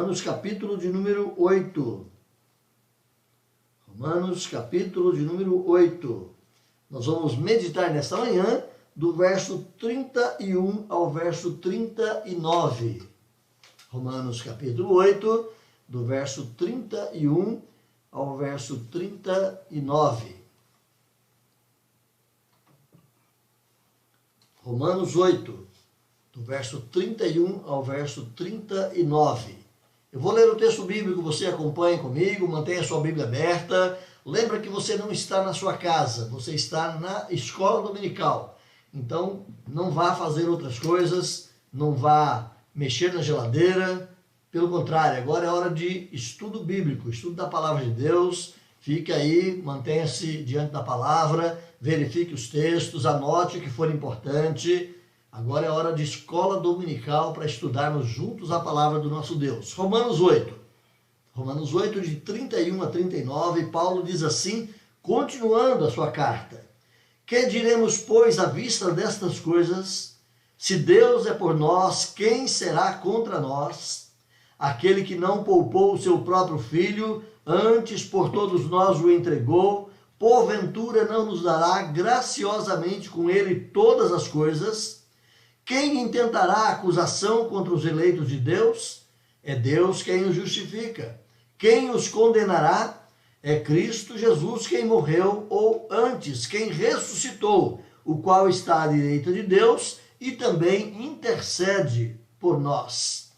Romanos capítulo de número 8. Romanos capítulo de número 8. Nós vamos meditar nesta manhã do verso 31 ao verso 39. Romanos capítulo 8, do verso 31 ao verso 39. Romanos 8, do verso 31 ao verso 39. Eu vou ler o texto bíblico, você acompanha comigo, mantenha sua Bíblia aberta. Lembra que você não está na sua casa, você está na escola dominical. Então, não vá fazer outras coisas, não vá mexer na geladeira. Pelo contrário, agora é hora de estudo bíblico, estudo da palavra de Deus. Fique aí, mantenha-se diante da palavra, verifique os textos, anote o que for importante. Agora é hora de escola dominical para estudarmos juntos a palavra do nosso Deus. Romanos 8. Romanos 8, de 31 a 39, Paulo diz assim, continuando a sua carta. Que diremos, pois, à vista destas coisas? Se Deus é por nós, quem será contra nós? Aquele que não poupou o seu próprio filho, antes por todos nós o entregou, porventura não nos dará graciosamente com ele todas as coisas? Quem intentará acusação contra os eleitos de Deus? É Deus quem os justifica. Quem os condenará? É Cristo Jesus quem morreu, ou antes, quem ressuscitou, o qual está à direita de Deus e também intercede por nós.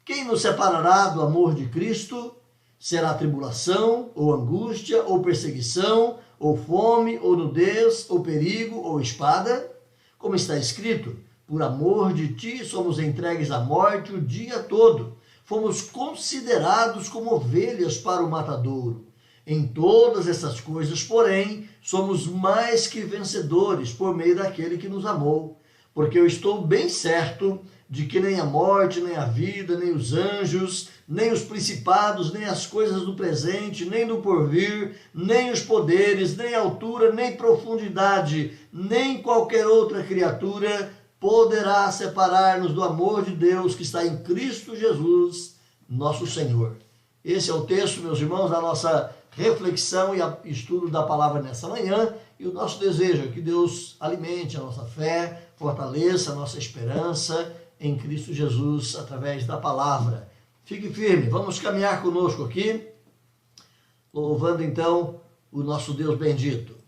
Quem nos separará do amor de Cristo? Será tribulação, ou angústia, ou perseguição, ou fome, ou nudez, ou perigo, ou espada? Como está escrito, por amor de ti somos entregues à morte o dia todo. Fomos considerados como ovelhas para o matadouro. Em todas essas coisas, porém, somos mais que vencedores por meio daquele que nos amou. Porque eu estou bem certo de que nem a morte, nem a vida, nem os anjos, nem os principados, nem as coisas do presente, nem do porvir, nem os poderes, nem altura, nem profundidade, nem qualquer outra criatura poderá separar-nos do amor de Deus que está em Cristo Jesus, nosso Senhor. Esse é o texto, meus irmãos, da nossa reflexão e estudo da palavra nessa manhã, e o nosso desejo é que Deus alimente a nossa fé, fortaleça a nossa esperança em Cristo Jesus através da palavra. Fique firme, vamos caminhar conosco aqui, louvando então o nosso Deus bendito.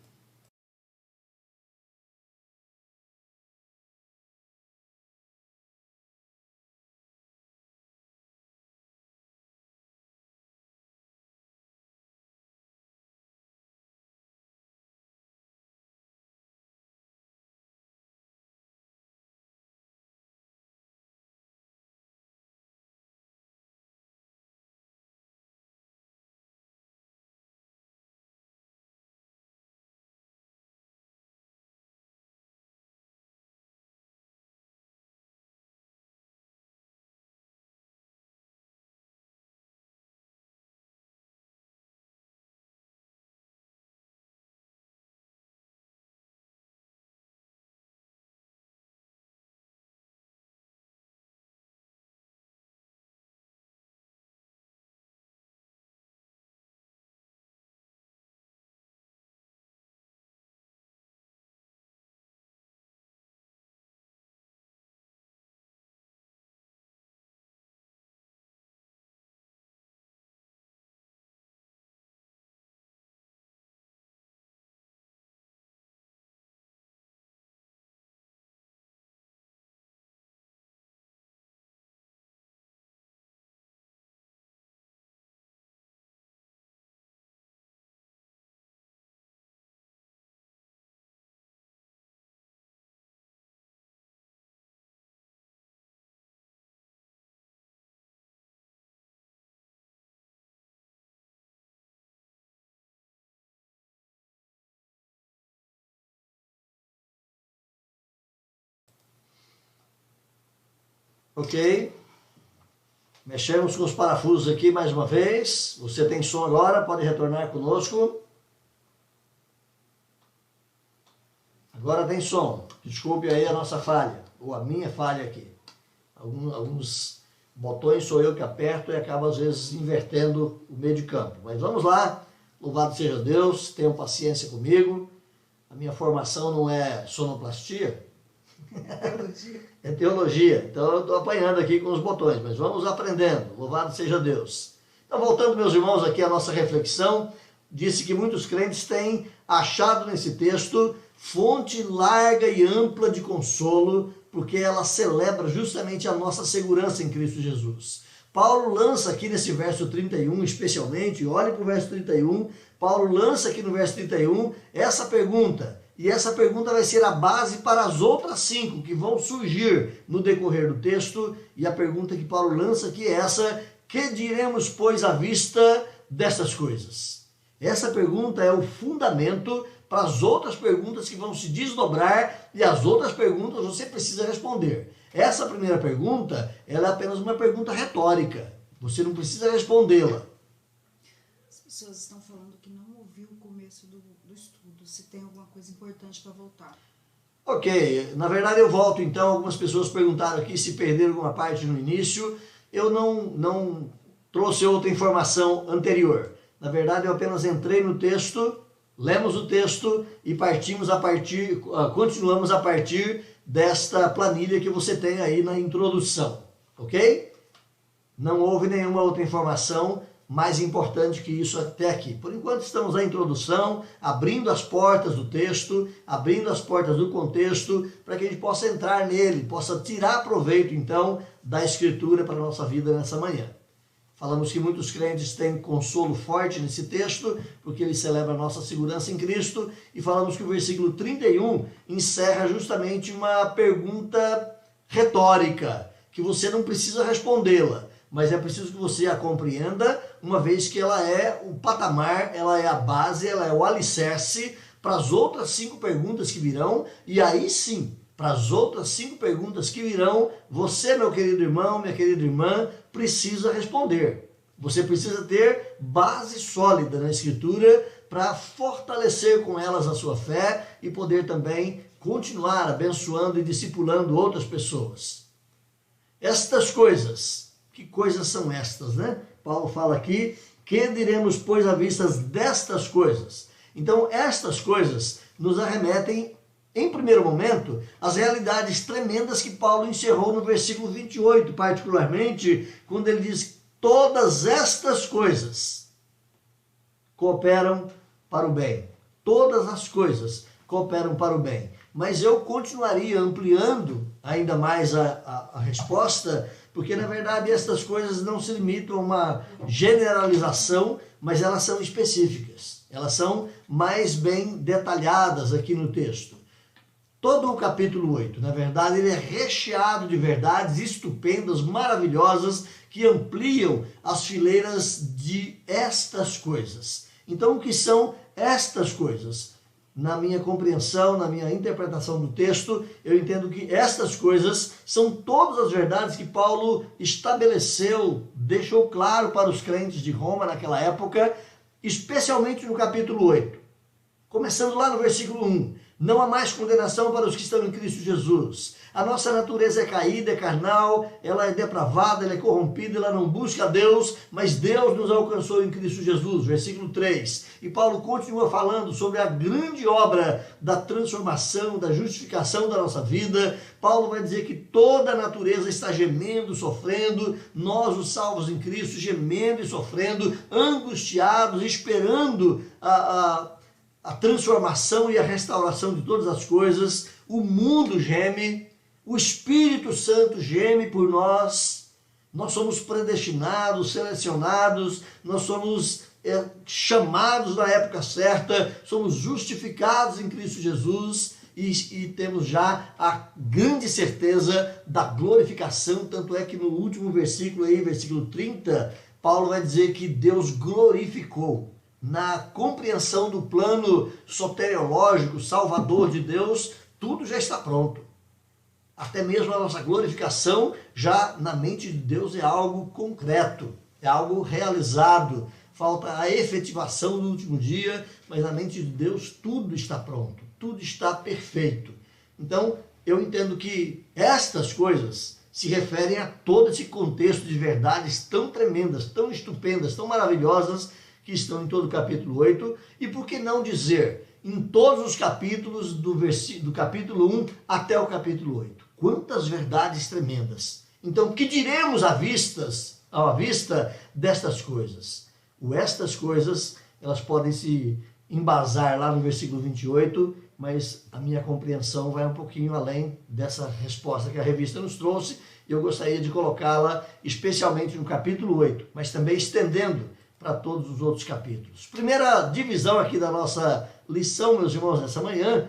Ok? Mexemos com os parafusos aqui mais uma vez. Você tem som agora, pode retornar conosco. Agora tem som. Desculpe aí a nossa falha, ou a minha falha aqui. Alguns Botões sou eu que aperto e acabo às vezes invertendo o meio de campo. Mas vamos lá, louvado seja Deus, tenham paciência comigo. A minha formação não é sonoplastia, é teologia. Então eu estou apanhando aqui com os botões, mas vamos aprendendo, louvado seja Deus. Então voltando, meus irmãos, aqui à nossa reflexão, disse que muitos crentes têm achado nesse texto fonte larga e ampla de consolo, porque ela celebra justamente a nossa segurança em Cristo Jesus. Paulo lança aqui nesse verso 31, especialmente, olhe para o verso 31, Paulo lança aqui no verso 31 essa pergunta, e essa pergunta vai ser a base para as outras 5 que vão surgir no decorrer do texto, e a pergunta que Paulo lança aqui é essa: que diremos, pois, à vista dessas coisas? Essa pergunta é o fundamento para as outras perguntas que vão se desdobrar, e as outras perguntas você precisa responder. Essa primeira pergunta, ela é apenas uma pergunta retórica. Você não precisa respondê-la. As pessoas estão falando que não ouviu o começo do estudo, se tem alguma coisa importante para voltar. Ok, na verdade eu volto então. Algumas pessoas perguntaram aqui se perderam alguma parte no início. Eu não trouxe outra informação anterior. Na verdade eu apenas entrei no texto, lemos o texto e continuamos a partir desta planilha que você tem aí na introdução, ok? Não houve nenhuma outra informação mais importante que isso até aqui. Por enquanto estamos na introdução, abrindo as portas do texto, abrindo as portas do contexto, para que a gente possa entrar nele, possa tirar proveito então da Escritura para a nossa vida nessa manhã. Falamos que muitos crentes têm consolo forte nesse texto, porque ele celebra a nossa segurança em Cristo, e falamos que o versículo 31 encerra justamente uma pergunta retórica, que você não precisa respondê-la, mas é preciso que você a compreenda, uma vez que ela é o patamar, ela é a base, ela é o alicerce para as outras 5 perguntas que virão, e aí sim, para as outras 5 perguntas que virão, você, meu querido irmão, minha querida irmã, precisa responder. Você precisa ter base sólida na Escritura para fortalecer com elas a sua fé e poder também continuar abençoando e discipulando outras pessoas. Estas coisas, que coisas são estas, né? Paulo fala aqui, que diremos, pois, à vista destas coisas? Então, estas coisas nos arremetem, em primeiro momento, as realidades tremendas que Paulo encerrou no versículo 28, particularmente, quando ele diz: todas estas coisas cooperam para o bem. Todas as coisas cooperam para o bem. Mas eu continuaria ampliando ainda mais a resposta, porque na verdade estas coisas não se limitam a uma generalização, mas elas são específicas. Elas são mais bem detalhadas aqui no texto. Todo o capítulo 8, na verdade, ele é recheado de verdades estupendas, maravilhosas, que ampliam as fileiras de estas coisas. Então, o que são estas coisas? Na minha compreensão, na minha interpretação do texto, eu entendo que estas coisas são todas as verdades que Paulo estabeleceu, deixou claro para os crentes de Roma naquela época, especialmente no capítulo 8. Começando lá no versículo 1. Não há mais condenação para os que estão em Cristo Jesus. A nossa natureza é caída, é carnal, ela é depravada, ela é corrompida, ela não busca a Deus, mas Deus nos alcançou em Cristo Jesus. Versículo 3. E Paulo continua falando sobre a grande obra da transformação, da justificação da nossa vida. Paulo vai dizer que toda a natureza está gemendo, sofrendo, nós os salvos em Cristo, gemendo e sofrendo, angustiados, esperando a transformação e a restauração de todas as coisas. O mundo geme, o Espírito Santo geme por nós. Nós somos predestinados, selecionados, nós somos chamados na época certa, somos justificados em Cristo Jesus e temos já a grande certeza da glorificação. Tanto é que no último versículo aí, versículo 30, Paulo vai dizer que Deus glorificou. Na compreensão do plano soteriológico, salvador de Deus, tudo já está pronto. Até mesmo a nossa glorificação, já na mente de Deus, é algo concreto, é algo realizado. Falta a efetivação no último dia, mas na mente de Deus tudo está pronto, tudo está perfeito. Então, eu entendo que estas coisas se referem a todo esse contexto de verdades tão tremendas, tão estupendas, tão maravilhosas que estão em todo o capítulo 8, e por que não dizer em todos os capítulos do capítulo 1 até o capítulo 8. Quantas verdades tremendas! Então, que diremos à vista destas coisas? Estas coisas, elas podem se embasar lá no versículo 28, mas a minha compreensão vai um pouquinho além dessa resposta que a revista nos trouxe, e eu gostaria de colocá-la especialmente no capítulo 8, mas também estendendo para todos os outros capítulos. Primeira divisão aqui da nossa lição, meus irmãos, nessa manhã.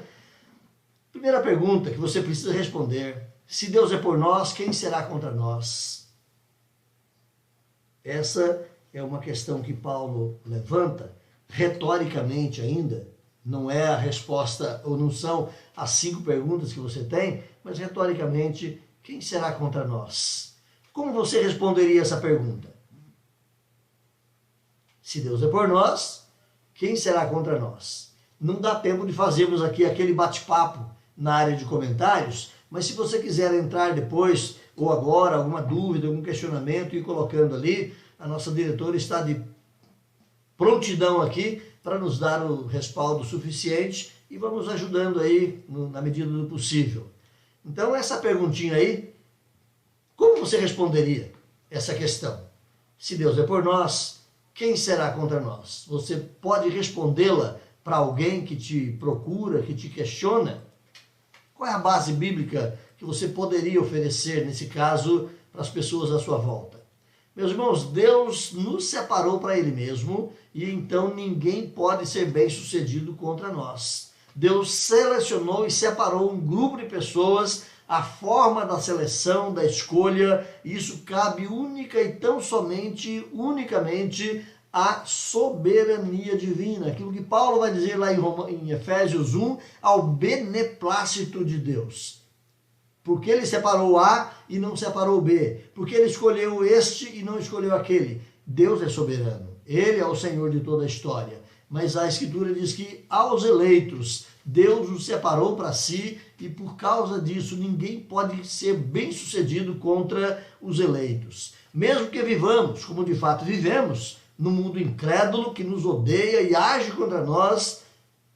Primeira pergunta que você precisa responder: se Deus é por nós, quem será contra nós? Essa é uma questão que Paulo levanta, retoricamente ainda. Não é a resposta, ou não são as 5 perguntas que você tem, mas retoricamente, quem será contra nós? Como você responderia essa pergunta? Se Deus é por nós, quem será contra nós? Não dá tempo de fazermos aqui aquele bate-papo na área de comentários, mas se você quiser entrar depois, ou agora, alguma dúvida, algum questionamento, e ir colocando ali, a nossa diretora está de prontidão aqui para nos dar o respaldo suficiente e vamos ajudando aí na medida do possível. Então, essa perguntinha aí, como você responderia essa questão? Se Deus é por nós, quem será contra nós? Você pode respondê-la para alguém que te procura, que te questiona? Qual é a base bíblica que você poderia oferecer, nesse caso, para as pessoas à sua volta? Meus irmãos, Deus nos separou para Ele mesmo e então ninguém pode ser bem-sucedido contra nós. Deus selecionou e separou um grupo de pessoas. A forma da seleção, da escolha, isso cabe única e tão somente, unicamente, à soberania divina. Aquilo que Paulo vai dizer lá em Efésios 1, ao beneplácito de Deus. Porque ele separou A e não separou B. Porque ele escolheu este e não escolheu aquele. Deus é soberano. Ele é o Senhor de toda a história. Mas a Escritura diz que aos eleitos, Deus os separou para si e por causa disso ninguém pode ser bem-sucedido contra os eleitos. Mesmo que vivamos, como de fato vivemos, no mundo incrédulo que nos odeia e age contra nós,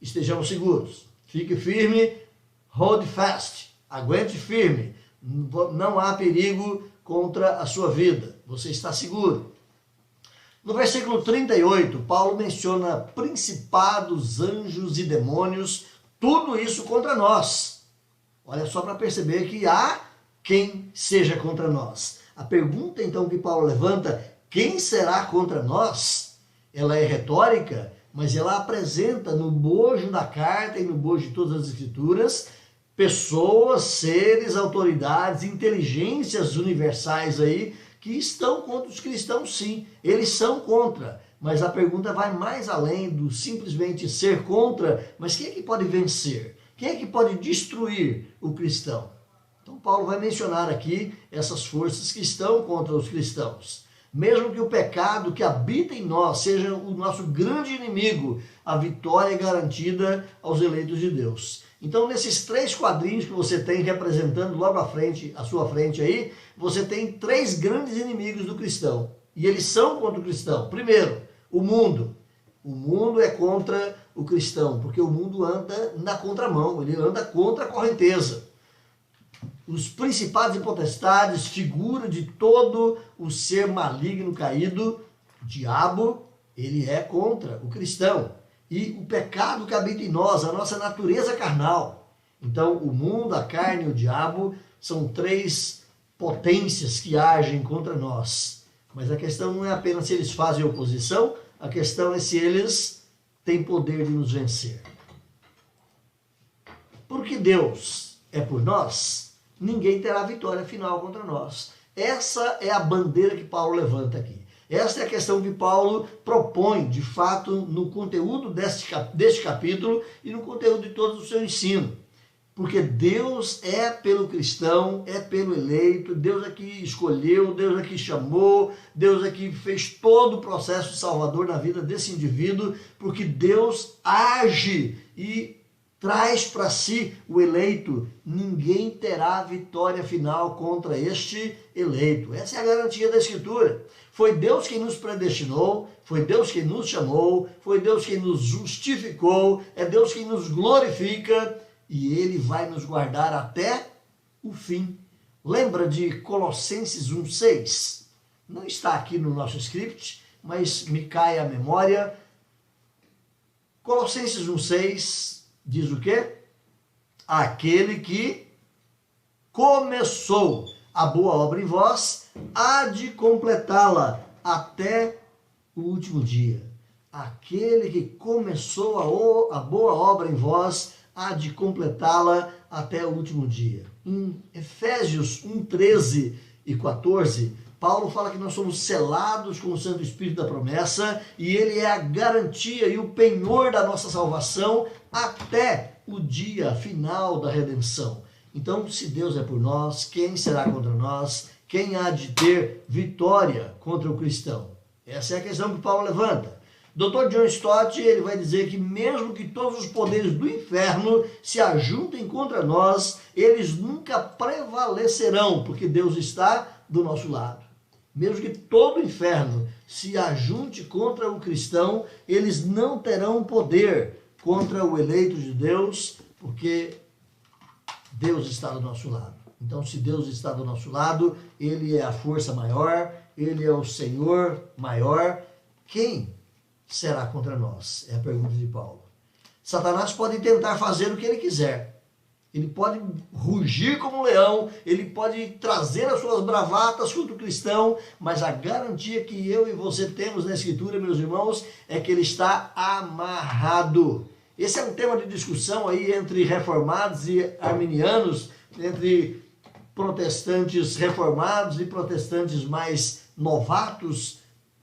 estejamos seguros. Fique firme, hold fast, aguente firme. Não há perigo contra a sua vida. Você está seguro. No versículo 38, Paulo menciona principados, anjos e demônios, tudo isso contra nós. Olha só para perceber que há quem seja contra nós. A pergunta então que Paulo levanta, quem será contra nós? Ela é retórica, mas ela apresenta no bojo da carta e no bojo de todas as escrituras, pessoas, seres, autoridades, inteligências universais aí, que estão contra os cristãos, sim. Eles são contra. Mas a pergunta vai mais além do simplesmente ser contra, mas quem é que pode vencer? Quem é que pode destruir o cristão? Então Paulo vai mencionar aqui essas forças que estão contra os cristãos. Mesmo que o pecado que habita em nós seja o nosso grande inimigo, a vitória é garantida aos eleitos de Deus. Então, nesses 3 quadrinhos que você tem representando logo à sua frente aí, você tem 3 grandes inimigos do cristão. E eles são contra o cristão. Primeiro, o mundo. O mundo é contra o cristão, porque o mundo anda na contramão, ele anda contra a correnteza. Os principados e potestades, figura de todo o ser maligno caído, o diabo, ele é contra o cristão. E o pecado que habita em nós, a nossa natureza carnal. Então, o mundo, a carne e o diabo são 3 potências que agem contra nós. Mas a questão não é apenas se eles fazem oposição, a questão é se eles têm poder de nos vencer. Porque Deus é por nós, ninguém terá vitória final contra nós. Essa é a bandeira que Paulo levanta aqui. Essa é a questão que Paulo propõe, de fato, no conteúdo deste capítulo e no conteúdo de todo o seu ensino. Porque Deus é pelo cristão, é pelo eleito, Deus é que escolheu, Deus é que chamou, Deus é que fez todo o processo salvador na vida desse indivíduo, porque Deus age e traz para si o eleito, ninguém terá vitória final contra este eleito. Essa é a garantia da Escritura. Foi Deus quem nos predestinou, foi Deus quem nos chamou, foi Deus quem nos justificou, é Deus quem nos glorifica e Ele vai nos guardar até o fim. Lembra de Colossenses 1,6? Não está aqui no nosso script, mas me cai à memória. Colossenses 1,6 diz o quê? Aquele que começou a boa obra em vós, há de completá-la até o último dia. Aquele que começou a boa obra em vós, há de completá-la até o último dia. Em Efésios 1:13 e 14, Paulo fala que nós somos selados com o Santo Espírito da promessa e ele é a garantia e o penhor da nossa salvação até o dia final da redenção. Então, se Deus é por nós, quem será contra nós? Quem há de ter vitória contra o cristão? Essa é a questão que Paulo levanta. Dr. John Stott, ele vai dizer que mesmo que todos os poderes do inferno se ajuntem contra nós, eles nunca prevalecerão, porque Deus está do nosso lado. Mesmo que todo o inferno se ajunte contra o cristão, eles não terão poder contra o eleito de Deus, porque Deus está do nosso lado. Então, se Deus está do nosso lado, Ele é a força maior, Ele é o Senhor maior. Quem será contra nós? É a pergunta de Paulo. Satanás pode tentar fazer o que ele quiser. Ele pode rugir como um leão, ele pode trazer as suas bravatas contra o cristão, mas a garantia que eu e você temos na Escritura, meus irmãos, é que ele está amarrado. Esse é um tema de discussão aí entre reformados e arminianos, entre protestantes reformados e protestantes mais novatos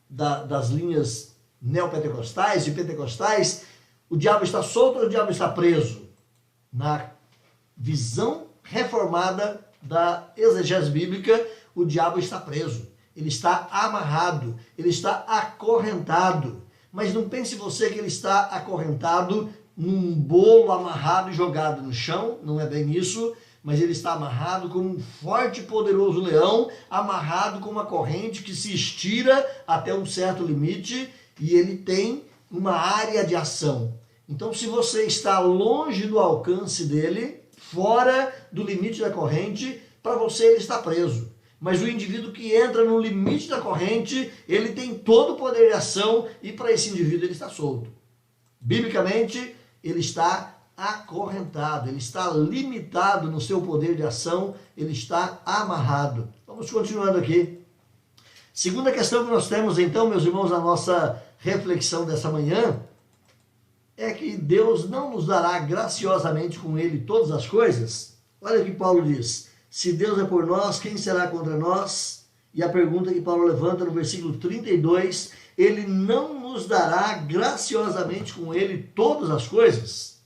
das linhas neopentecostais e pentecostais. O diabo está solto ou o diabo está preso? Na visão reformada da exegese bíblica, o diabo está preso, ele está amarrado, ele está acorrentado. Mas não pense você que ele está acorrentado num bolo amarrado e jogado no chão, não é bem isso, mas ele está amarrado como um forte e poderoso leão, amarrado com uma corrente que se estira até um certo limite e ele tem uma área de ação. Então, se você está longe do alcance dele, fora do limite da corrente, para você ele está preso. Mas o indivíduo que entra no limite da corrente, ele tem todo o poder de ação e para esse indivíduo ele está solto. Biblicamente, ele está acorrentado, ele está limitado no seu poder de ação, ele está amarrado. Vamos continuando aqui. Segunda questão que nós temos então, meus irmãos, na nossa reflexão dessa manhã, é que Deus não nos dará graciosamente com Ele todas as coisas? Olha o que Paulo diz. Se Deus é por nós, quem será contra nós? E a pergunta que Paulo levanta no versículo 32, Ele não nos dará graciosamente com Ele todas as coisas?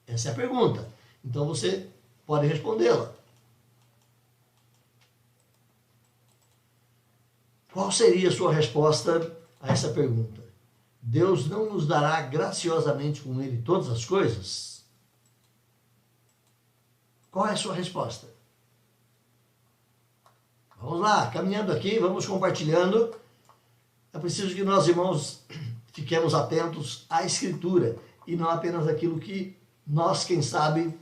Essa é a pergunta. Então você pode respondê-la. Qual seria a sua resposta a essa pergunta? Deus não nos dará graciosamente com Ele todas as coisas? Qual é a sua resposta? Vamos lá, caminhando aqui, vamos compartilhando. É preciso que nós, irmãos, fiquemos atentos à Escritura e não apenas aquilo que nós, quem sabe,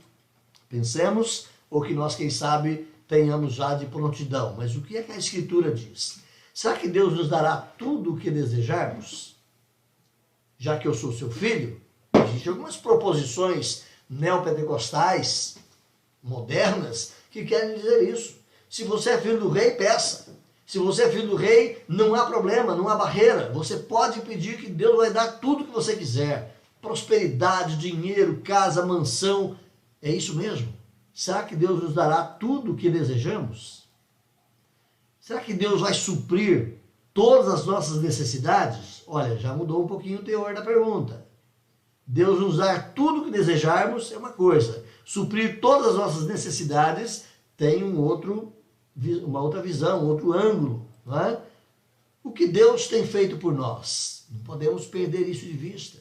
pensemos ou que nós, quem sabe, tenhamos já de prontidão. Mas o que é que a Escritura diz? Será que Deus nos dará tudo o que desejarmos? Já que eu sou seu filho, existem algumas proposições neopentecostais, modernas, que querem dizer isso. Se você é filho do rei, peça. Se você é filho do rei, não há problema, não há barreira. Você pode pedir que Deus vai dar tudo o que você quiser. Prosperidade, dinheiro, casa, mansão. É isso mesmo? Será que Deus nos dará tudo o que desejamos? Será que Deus vai suprir todas as nossas necessidades? Olha, já mudou um pouquinho o teor da pergunta. Deus nos dar tudo o que desejarmos é uma coisa. Suprir todas as nossas necessidades tem uma outra visão, um outro ângulo. Não é? O que Deus tem feito por nós? Não podemos perder isso de vista.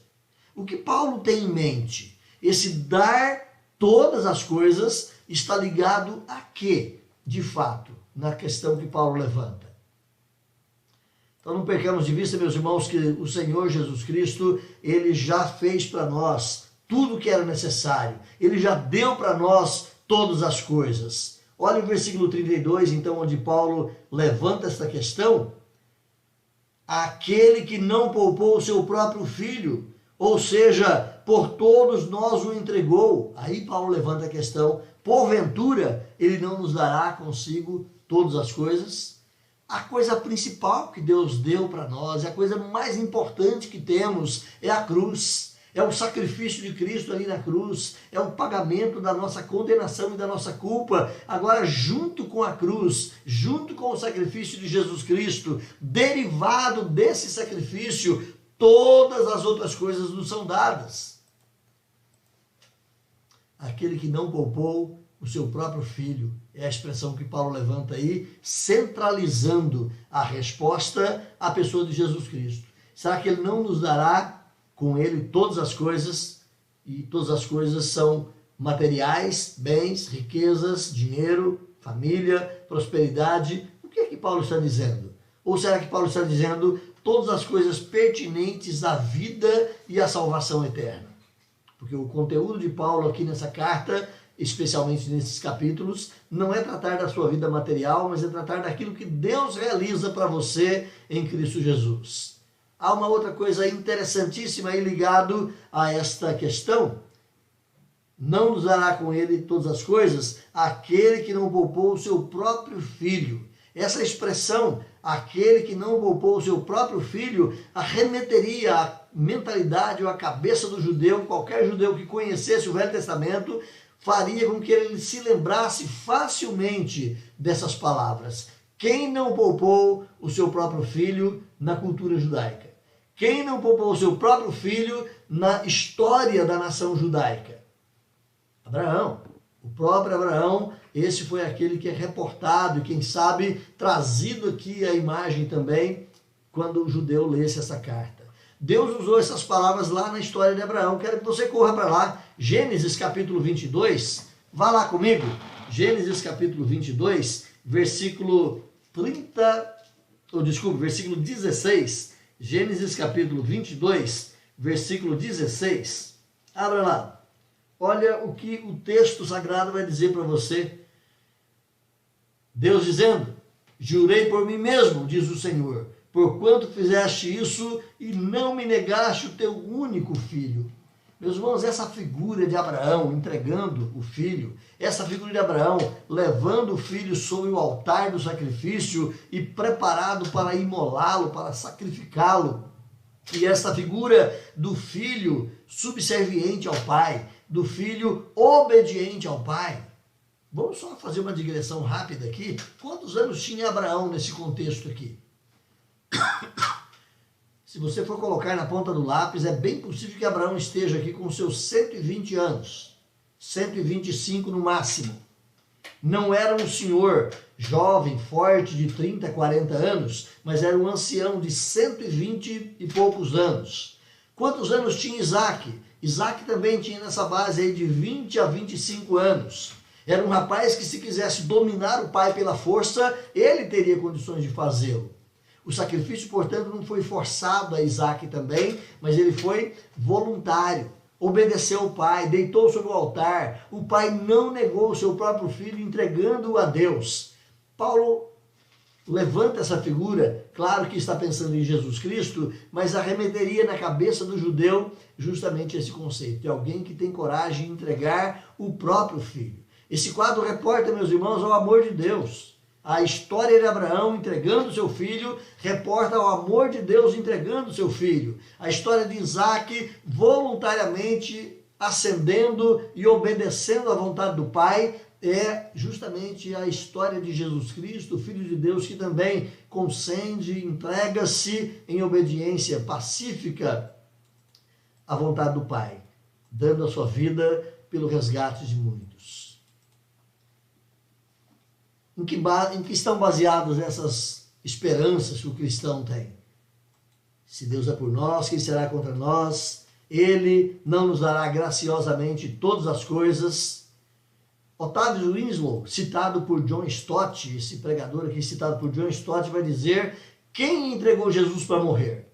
O que Paulo tem em mente? Esse dar todas as coisas está ligado a quê, de fato, na questão que Paulo levanta? Então não percamos de vista, meus irmãos, que o Senhor Jesus Cristo, ele já fez para nós tudo o que era necessário. Ele já deu para nós todas as coisas. Olha o versículo 32, então, onde Paulo levanta esta questão. Aquele que não poupou o seu próprio filho, ou seja, por todos nós o entregou. Aí Paulo levanta a questão, porventura ele não nos dará consigo todas as coisas? A coisa principal que Deus deu para nós, a coisa mais importante que temos é a cruz. É o sacrifício de Cristo ali na cruz, é o pagamento da nossa condenação e da nossa culpa. Agora, junto com a cruz, junto com o sacrifício de Jesus Cristo, derivado desse sacrifício, todas as outras coisas nos são dadas. Aquele que não poupou o seu próprio filho, é a expressão que Paulo levanta aí, centralizando a resposta à pessoa de Jesus Cristo. Será que ele não nos dará com ele todas as coisas? E todas as coisas são materiais, bens, riquezas, dinheiro, família, prosperidade. O que é que Paulo está dizendo? Ou será que Paulo está dizendo todas as coisas pertinentes à vida e à salvação eterna? Porque o conteúdo de Paulo aqui nessa carta, especialmente nesses capítulos, não é tratar da sua vida material, mas é tratar daquilo que Deus realiza para você em Cristo Jesus. Há uma outra coisa interessantíssima aí ligado a esta questão. Não nos dará com ele todas as coisas aquele que não poupou o seu próprio filho. Essa expressão, aquele que não poupou o seu próprio filho, arremeteria à mentalidade ou à cabeça do judeu, qualquer judeu que conhecesse o Velho Testamento, faria com que ele se lembrasse facilmente dessas palavras. Quem não poupou o seu próprio filho na cultura judaica? Quem não poupou o seu próprio filho na história da nação judaica? Abraão. O próprio Abraão, esse foi aquele que é reportado e, quem sabe, trazido aqui a imagem também, quando o judeu lesse essa carta. Deus usou essas palavras lá na história de Abraão. Quero que você corra para lá. Gênesis capítulo 22. Vá lá comigo. Gênesis capítulo 22, versículo 16. Gênesis capítulo 22, versículo 16. Abra lá. Olha o que o texto sagrado vai dizer para você. Deus dizendo: jurei por mim mesmo, diz o Senhor, porquanto fizeste isso e não me negaste o teu único filho. Meus irmãos, essa figura de Abraão entregando o filho, essa figura de Abraão levando o filho sobre o altar do sacrifício e preparado para imolá-lo, para sacrificá-lo, e essa figura do filho subserviente ao pai, do filho obediente ao pai. Vamos só fazer uma digressão rápida aqui. Quantos anos tinha Abraão nesse contexto aqui? Se você for colocar na ponta do lápis, é bem possível que Abraão esteja aqui com seus 120 anos, 125 no máximo. Não era um senhor jovem, forte, de 30, 40 anos, mas era um ancião de 120 e poucos anos. Quantos anos tinha Isaac? Isaac também tinha nessa base aí de 20 a 25 anos. Era um rapaz que, se quisesse dominar o pai pela força, ele teria condições de fazê-lo. O sacrifício, portanto, não foi forçado a Isaac também, mas ele foi voluntário. Obedeceu o pai, deitou sobre o altar. O pai não negou o seu próprio filho, entregando-o a Deus. Paulo levanta essa figura, claro que está pensando em Jesus Cristo, mas arremeteria na cabeça do judeu justamente esse conceito, de alguém que tem coragem de entregar o próprio filho. Esse quadro reporta, meus irmãos, ao amor de Deus. A história de Abraão entregando seu filho reporta ao amor de Deus entregando seu filho. A história de Isaac voluntariamente ascendendo e obedecendo à vontade do Pai é justamente a história de Jesus Cristo, o Filho de Deus, que também consente, entrega-se em obediência pacífica à vontade do Pai, dando a sua vida pelo resgate de muitos. Em que estão baseadas essas esperanças que o cristão tem? Se Deus é por nós, quem será contra nós? Ele não nos dará graciosamente todas as coisas. Otávio Winslow, citado por John Stott, esse pregador aqui citado por John Stott, vai dizer: quem entregou Jesus para morrer?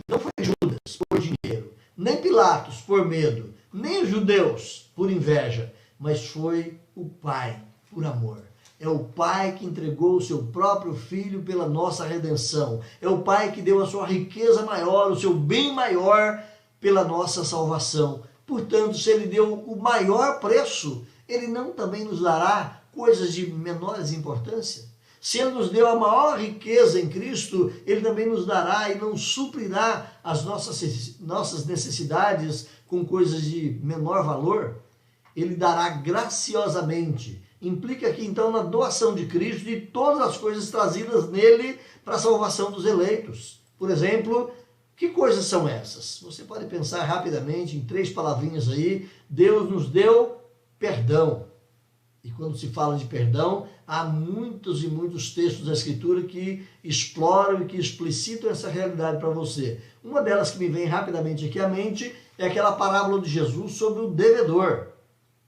Não foi Judas, por dinheiro, nem Pilatos, por medo, nem os judeus, por inveja, mas foi o Pai, por amor. É o Pai que entregou o seu próprio Filho pela nossa redenção. É o Pai que deu a sua riqueza maior, o seu bem maior pela nossa salvação. Portanto, se Ele deu o maior preço, Ele não também nos dará coisas de menores importância? Se Ele nos deu a maior riqueza em Cristo, Ele também nos dará e não suprirá as nossas necessidades com coisas de menor valor? Ele dará graciosamente. Implica aqui então na doação de Cristo de todas as coisas trazidas nele para a salvação dos eleitos. Por exemplo, que coisas são essas? Você pode pensar rapidamente em 3 palavrinhas aí. Deus nos deu perdão. E quando se fala de perdão, há muitos e muitos textos da Escritura que exploram e que explicitam essa realidade para você. Uma delas que me vem rapidamente aqui à mente é aquela parábola de Jesus sobre o devedor.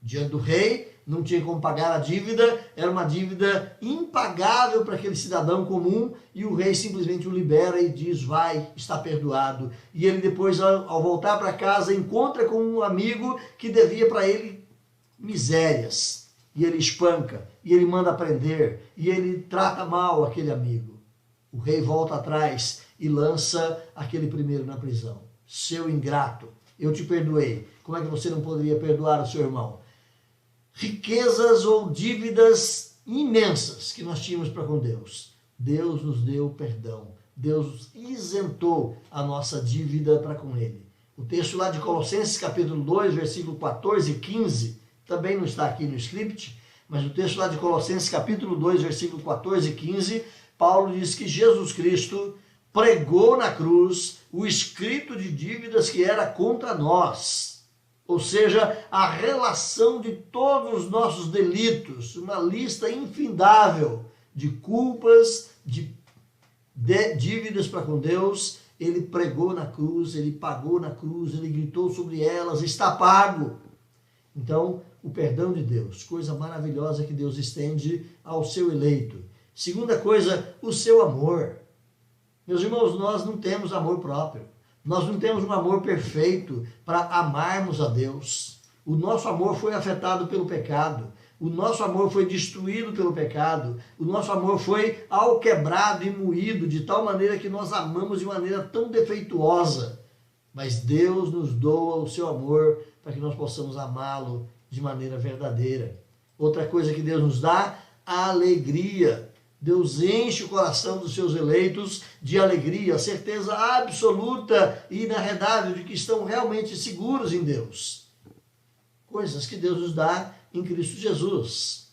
Diante do rei, não tinha como pagar a dívida, era uma dívida impagável para aquele cidadão comum, e o rei simplesmente o libera e diz: vai, está perdoado. E ele depois, ao voltar para casa, encontra com um amigo que devia para ele misérias. E ele espanca, e ele manda prender, e ele trata mal aquele amigo. O rei volta atrás e lança aquele primeiro na prisão. Seu ingrato, eu te perdoei. Como é que você não poderia perdoar o seu irmão? Riquezas ou dívidas imensas que nós tínhamos para com Deus. Deus nos deu perdão. Deus isentou a nossa dívida para com Ele. O texto lá de Colossenses capítulo 2, versículo 14 e 15, também não está aqui no script, mas o texto lá de Colossenses capítulo 2, versículo 14 e 15, Paulo diz que Jesus Cristo pregou na cruz o escrito de dívidas que era contra nós. Ou seja, a relação de todos os nossos delitos, uma lista infindável de culpas, de dívidas para com Deus. Ele pregou na cruz, ele pagou na cruz, ele gritou sobre elas: está pago. Então, o perdão de Deus, coisa maravilhosa que Deus estende ao seu eleito. Segunda coisa, o seu amor. Meus irmãos, nós não temos amor próprio. Nós não temos um amor perfeito para amarmos a Deus. O nosso amor foi afetado pelo pecado. O nosso amor foi destruído pelo pecado. O nosso amor foi alquebrado e moído de tal maneira que nós amamos de maneira tão defeituosa. Mas Deus nos doa o seu amor para que nós possamos amá-lo de maneira verdadeira. Outra coisa que Deus nos dá, a alegria. Deus enche o coração dos seus eleitos de alegria, a certeza absoluta e inarredável de que estão realmente seguros em Deus. Coisas que Deus nos dá em Cristo Jesus.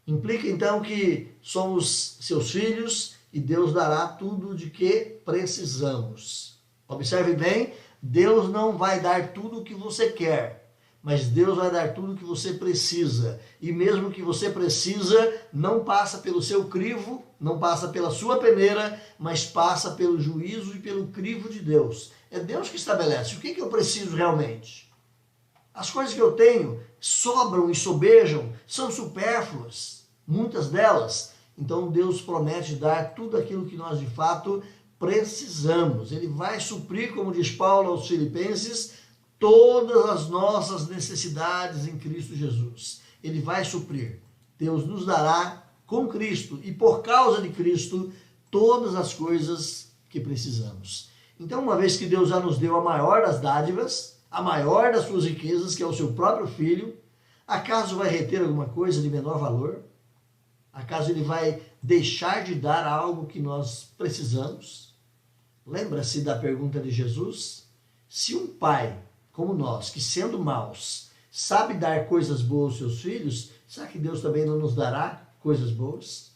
Implica então que somos seus filhos e Deus dará tudo de que precisamos. Observe bem, Deus não vai dar tudo o que você quer, mas Deus vai dar tudo o que você precisa. E mesmo que você precisa, não passa pelo seu crivo, não passa pela sua peneira, mas passa pelo juízo e pelo crivo de Deus. É Deus que estabelece o que eu preciso realmente. As coisas que eu tenho sobram e sobejam, são supérfluas, muitas delas. Então Deus promete dar tudo aquilo que nós de fato precisamos. Ele vai suprir, como diz Paulo aos Filipenses, todas as nossas necessidades em Cristo Jesus. Ele vai suprir. Deus nos dará com Cristo e por causa de Cristo todas as coisas que precisamos. Então, uma vez que Deus já nos deu a maior das dádivas, a maior das suas riquezas, que é o seu próprio Filho, acaso vai reter alguma coisa de menor valor? Acaso ele vai deixar de dar algo que nós precisamos? Lembra-se da pergunta de Jesus? Se um pai como nós, que sendo maus, sabe dar coisas boas aos seus filhos, será que Deus também não nos dará coisas boas?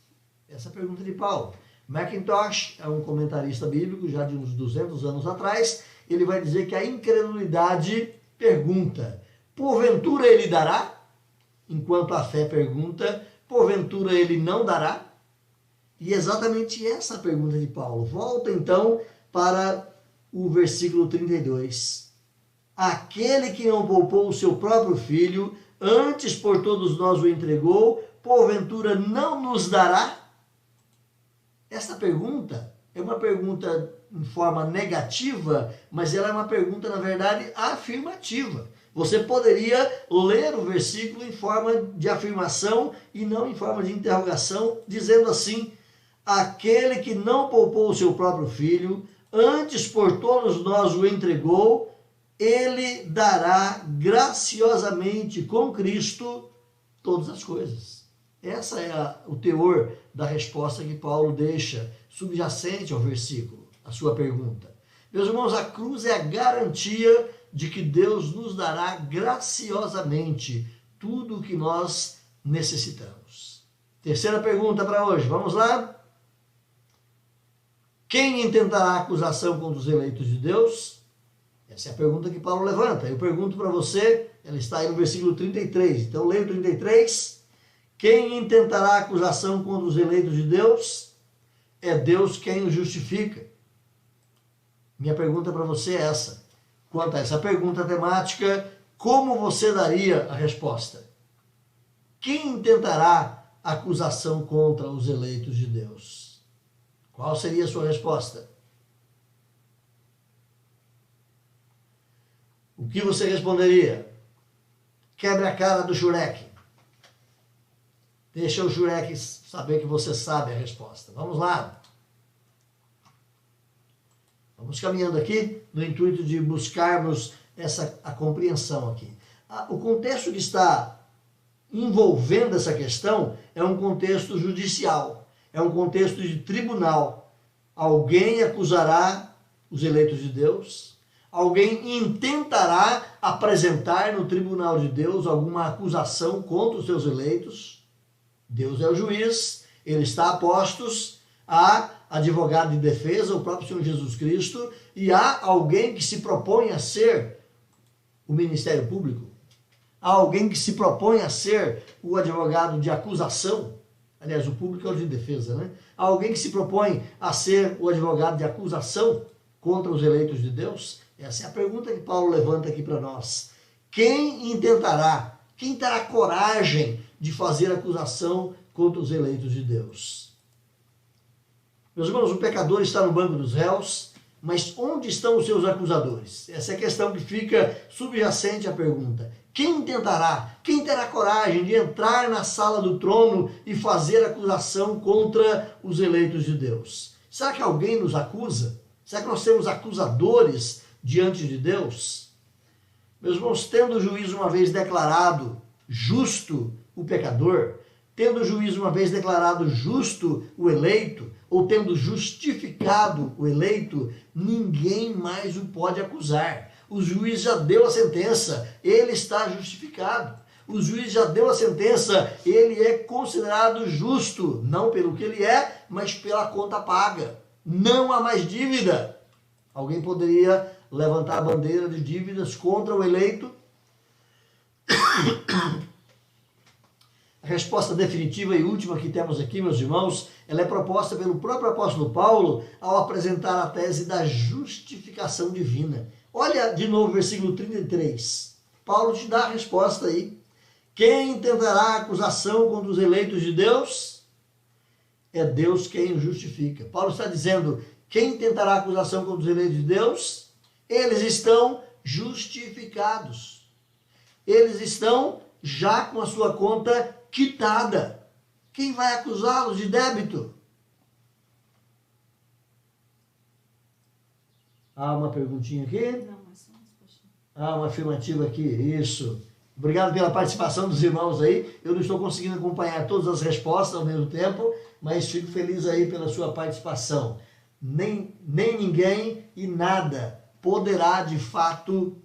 Essa é a pergunta de Paulo. Mackintosh é um comentarista bíblico, já de uns 200 anos atrás, ele vai dizer que a incredulidade pergunta: porventura ele dará? Enquanto a fé pergunta: porventura ele não dará? E exatamente essa é a pergunta de Paulo. Volta então para o versículo 32. Aquele que não poupou o seu próprio filho, antes por todos nós o entregou, porventura não nos dará? Esta pergunta é uma pergunta em forma negativa, mas ela é uma pergunta, na verdade, afirmativa. Você poderia ler o versículo em forma de afirmação e não em forma de interrogação, dizendo assim: aquele que não poupou o seu próprio filho, antes por todos nós o entregou, ele dará graciosamente com Cristo todas as coisas. Essa é o teor da resposta que Paulo deixa subjacente ao versículo, a sua pergunta. Meus irmãos, a cruz é a garantia de que Deus nos dará graciosamente tudo o que nós necessitamos. Terceira pergunta para hoje, vamos lá? Quem intentará acusação contra os eleitos de Deus? Essa é a pergunta que Paulo levanta. Eu pergunto para você, ela está aí no versículo 33. Então, leia o 33. Quem intentará acusação contra os eleitos de Deus? É Deus quem os justifica. Minha pergunta para você é essa. Quanto a essa pergunta temática, como você daria a resposta? Quem intentará acusação contra os eleitos de Deus? Qual seria a sua resposta? O que você responderia? Quebre a cara do Shurek. Deixa o Shurek saber que você sabe a resposta. Vamos lá. Vamos caminhando aqui no intuito de buscarmos a compreensão aqui. O contexto que está envolvendo essa questão é um contexto judicial, é um contexto de tribunal. Alguém acusará os eleitos de Deus, alguém intentará apresentar no tribunal de Deus alguma acusação contra os seus eleitos. Deus é o juiz, ele está a postos, há advogado de defesa, o próprio Senhor Jesus Cristo, e há alguém que se propõe a ser o Ministério Público, há alguém que se propõe a ser o advogado de acusação, aliás, o público é o de defesa, né? Há alguém que se propõe a ser o advogado de acusação contra os eleitos de Deus? Essa é a pergunta que Paulo levanta aqui para nós. Quem intentará? Quem terá coragem de fazer acusação contra os eleitos de Deus? Meus irmãos, o pecador está no banco dos réus, mas onde estão os seus acusadores? Essa é a questão que fica subjacente à pergunta. Quem tentará? Quem terá coragem de entrar na sala do trono e fazer acusação contra os eleitos de Deus? Será que alguém nos acusa? Será que nós temos acusadores diante de Deus? Meus irmãos, tendo o juiz uma vez declarado justo o pecador, tendo o juiz uma vez declarado justo o eleito, ou tendo justificado o eleito, ninguém mais o pode acusar. O juiz já deu a sentença, ele está justificado. O juiz já deu a sentença, ele é considerado justo, não pelo que ele é, mas pela conta paga. Não há mais dívida. Alguém poderia levantar a bandeira de dívidas contra o eleito? A resposta definitiva e última que temos aqui, meus irmãos, ela é proposta pelo próprio apóstolo Paulo ao apresentar a tese da justificação divina. Olha de novo o versículo 33. Paulo te dá a resposta aí. Quem tentará acusação contra os eleitos de Deus? É Deus quem os justifica. Paulo está dizendo, quem tentará acusação contra os eleitos de Deus? Eles estão justificados. Eles estão já com a sua conta quitada. Quem vai acusá-los de débito? Há uma perguntinha aqui? Não, é só uma resposta. Há uma afirmativa aqui, isso. Obrigado pela participação dos irmãos aí. Eu não estou conseguindo acompanhar todas as respostas ao mesmo tempo, mas fico feliz aí pela sua participação. Nem ninguém e nada poderá de fato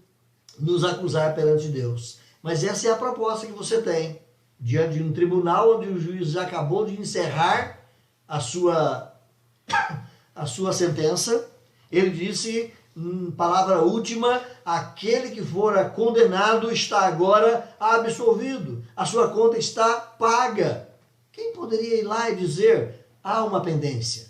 nos acusar perante Deus. Mas essa é a proposta que você tem. Diante de um tribunal onde o juiz já acabou de encerrar a sua sentença, ele disse, palavra última, aquele que fora condenado está agora absolvido. A sua conta está paga. Quem poderia ir lá e dizer, há uma pendência?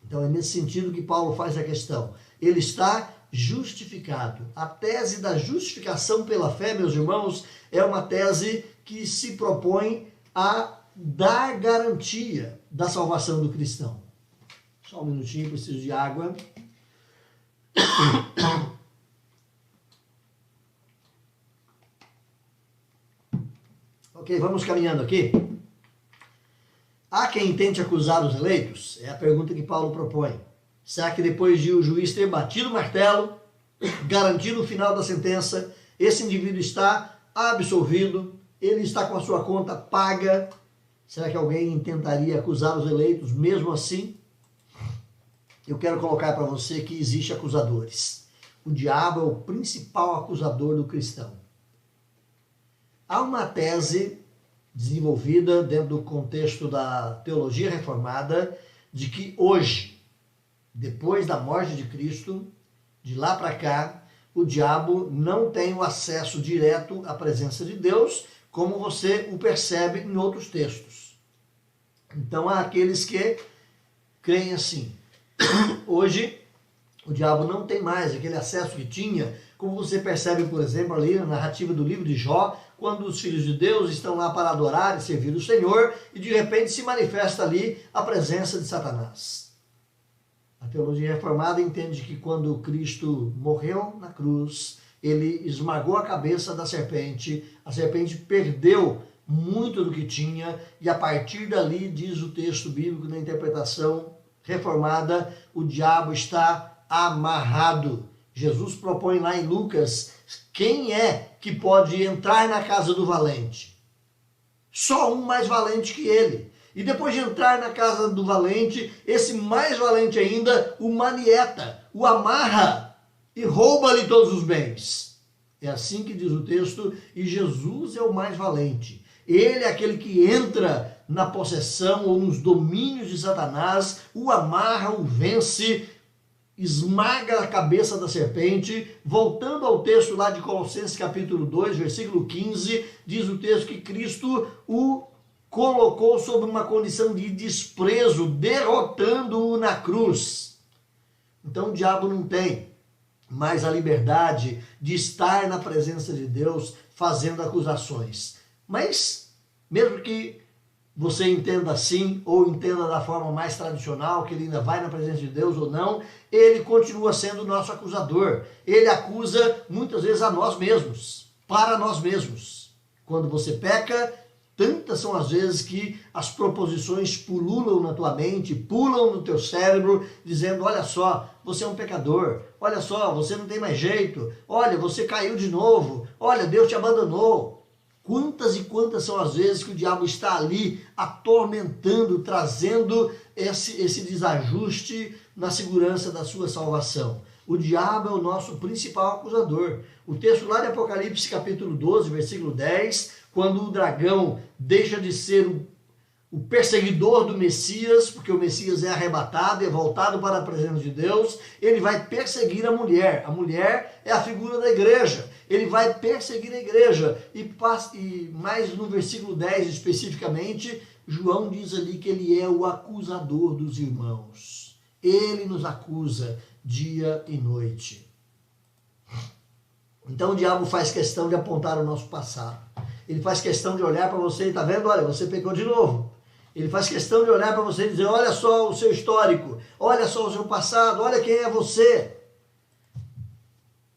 Então é nesse sentido que Paulo faz a questão. Ele está justificado. A tese da justificação pela fé, meus irmãos, é uma tese que se propõe a dar garantia da salvação do cristão. Só um minutinho, preciso de água. Ok, vamos caminhando aqui. Há quem tente acusar os eleitos? É a pergunta que Paulo propõe. Será que depois de o juiz ter batido o martelo, garantido o final da sentença, esse indivíduo está absolvido, ele está com a sua conta paga? Será que alguém tentaria acusar os eleitos mesmo assim? Eu quero colocar para você que existe acusadores. O diabo é o principal acusador do cristão. Há uma tese desenvolvida dentro do contexto da teologia reformada de que hoje, depois da morte de Cristo, de lá para cá, o diabo não tem o acesso direto à presença de Deus, como você o percebe em outros textos. Então há aqueles que creem assim. Hoje, o diabo não tem mais aquele acesso que tinha, como você percebe, por exemplo, ali na narrativa do livro de Jó, quando os filhos de Deus estão lá para adorar e servir o Senhor, e de repente se manifesta ali a presença de Satanás. A teologia reformada entende que quando Cristo morreu na cruz, ele esmagou a cabeça da serpente, a serpente perdeu muito do que tinha, e a partir dali, diz o texto bíblico na interpretação reformada, o diabo está amarrado. Jesus propõe lá em Lucas, quem é que pode entrar na casa do valente? Só um mais valente que ele. E depois de entrar na casa do valente, esse mais valente ainda o manieta, o amarra e rouba-lhe todos os bens. É assim que diz o texto, e Jesus é o mais valente. Ele é aquele que entra na possessão ou nos domínios de Satanás, o amarra, o vence, esmaga a cabeça da serpente. Voltando ao texto lá de Colossenses capítulo 2, versículo 15, diz o texto que Cristo o colocou sob uma condição de desprezo, derrotando-o na cruz. Então o diabo não tem mais a liberdade de estar na presença de Deus fazendo acusações. Mas, mesmo que você entenda assim, ou entenda da forma mais tradicional, que ele ainda vai na presença de Deus ou não, ele continua sendo o nosso acusador. Ele acusa muitas vezes a nós mesmos, para nós mesmos. Quando você peca, tantas são as vezes que as proposições pululam na tua mente, pulam no teu cérebro, dizendo, olha só, você é um pecador, olha só, você não tem mais jeito, olha, você caiu de novo, olha, Deus te abandonou. Quantas e quantas são as vezes que o diabo está ali atormentando, trazendo esse desajuste na segurança da sua salvação. O diabo é o nosso principal acusador. O texto lá de Apocalipse capítulo 12, versículo 10, quando o dragão deixa de ser o perseguidor do Messias, porque o Messias é arrebatado e é voltado para a presença de Deus, ele vai perseguir a mulher. A mulher é a figura da igreja. Ele vai perseguir a igreja. E mais no versículo 10 especificamente, João diz ali que ele é o acusador dos irmãos. Ele nos acusa dia e noite. Então o diabo faz questão de apontar o nosso passado. Ele faz questão de olhar para você e está vendo, olha, você pecou de novo. Ele faz questão de olhar para você e dizer, olha só o seu histórico, olha só o seu passado, olha quem é você.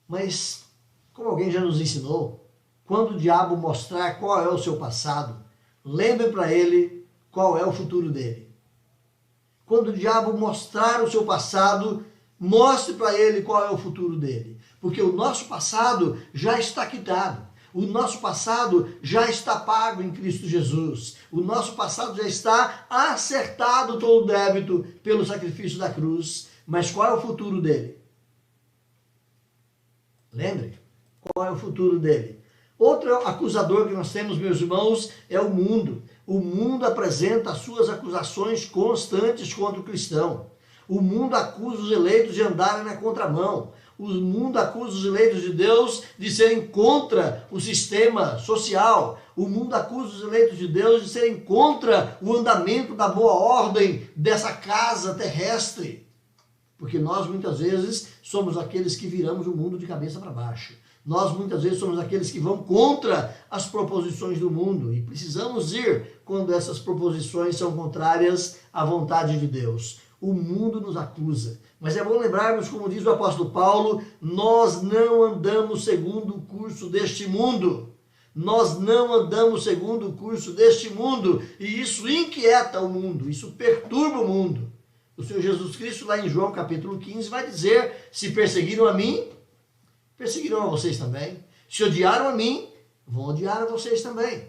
Mas, como alguém já nos ensinou, quando o diabo mostrar qual é o seu passado, lembre para ele qual é o futuro dele. Quando o diabo mostrar o seu passado, mostre para ele qual é o futuro dele. Porque o nosso passado já está quitado. O nosso passado já está pago em Cristo Jesus. O nosso passado já está acertado todo o débito pelo sacrifício da cruz. Mas qual é o futuro dele? Lembre, qual é o futuro dele? Outro acusador que nós temos, meus irmãos, é o mundo. O mundo apresenta as suas acusações constantes contra o cristão. O mundo acusa os eleitos de andarem na contramão. O mundo acusa os eleitos de Deus de serem contra o sistema social. O mundo acusa os eleitos de Deus de serem contra o andamento da boa ordem dessa casa terrestre. Porque nós muitas vezes somos aqueles que viramos o mundo de cabeça para baixo. Nós muitas vezes somos aqueles que vão contra as proposições do mundo e precisamos ir quando essas proposições são contrárias à vontade de Deus. O mundo nos acusa, mas é bom lembrarmos, como diz o apóstolo Paulo, nós não andamos segundo o curso deste mundo. Nós não andamos segundo o curso deste mundo e isso inquieta o mundo, isso perturba o mundo. O Senhor Jesus Cristo, lá em João capítulo 15, vai dizer, se perseguiram a mim, perseguirão a vocês também. Se odiaram a mim, vão odiar a vocês também.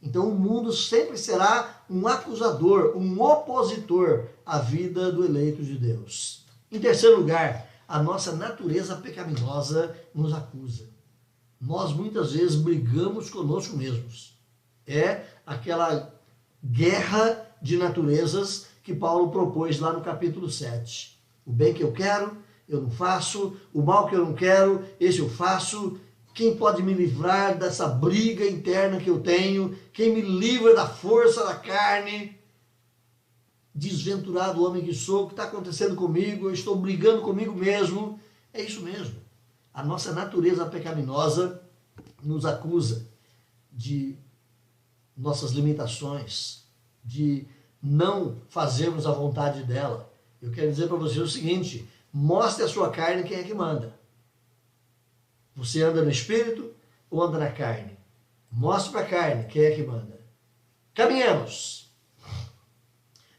Então o mundo sempre será um acusador, um opositor à vida do eleito de Deus. Em terceiro lugar, a nossa natureza pecaminosa nos acusa. Nós muitas vezes brigamos conosco mesmos. É aquela guerra de naturezas que Paulo propôs lá no capítulo 7. O bem que eu quero, eu não faço. O mal que eu não quero, esse eu faço. Quem pode me livrar dessa briga interna que eu tenho? Quem me livra da força da carne? Desventurado homem que sou, o que está acontecendo comigo? Eu estou brigando comigo mesmo. É isso mesmo. A nossa natureza pecaminosa nos acusa de nossas limitações, de não fazermos a vontade dela. Eu quero dizer para você o seguinte, mostre a sua carne quem é que manda. Você anda no espírito ou anda na carne? Mostre para a carne quem é que manda. Caminhemos.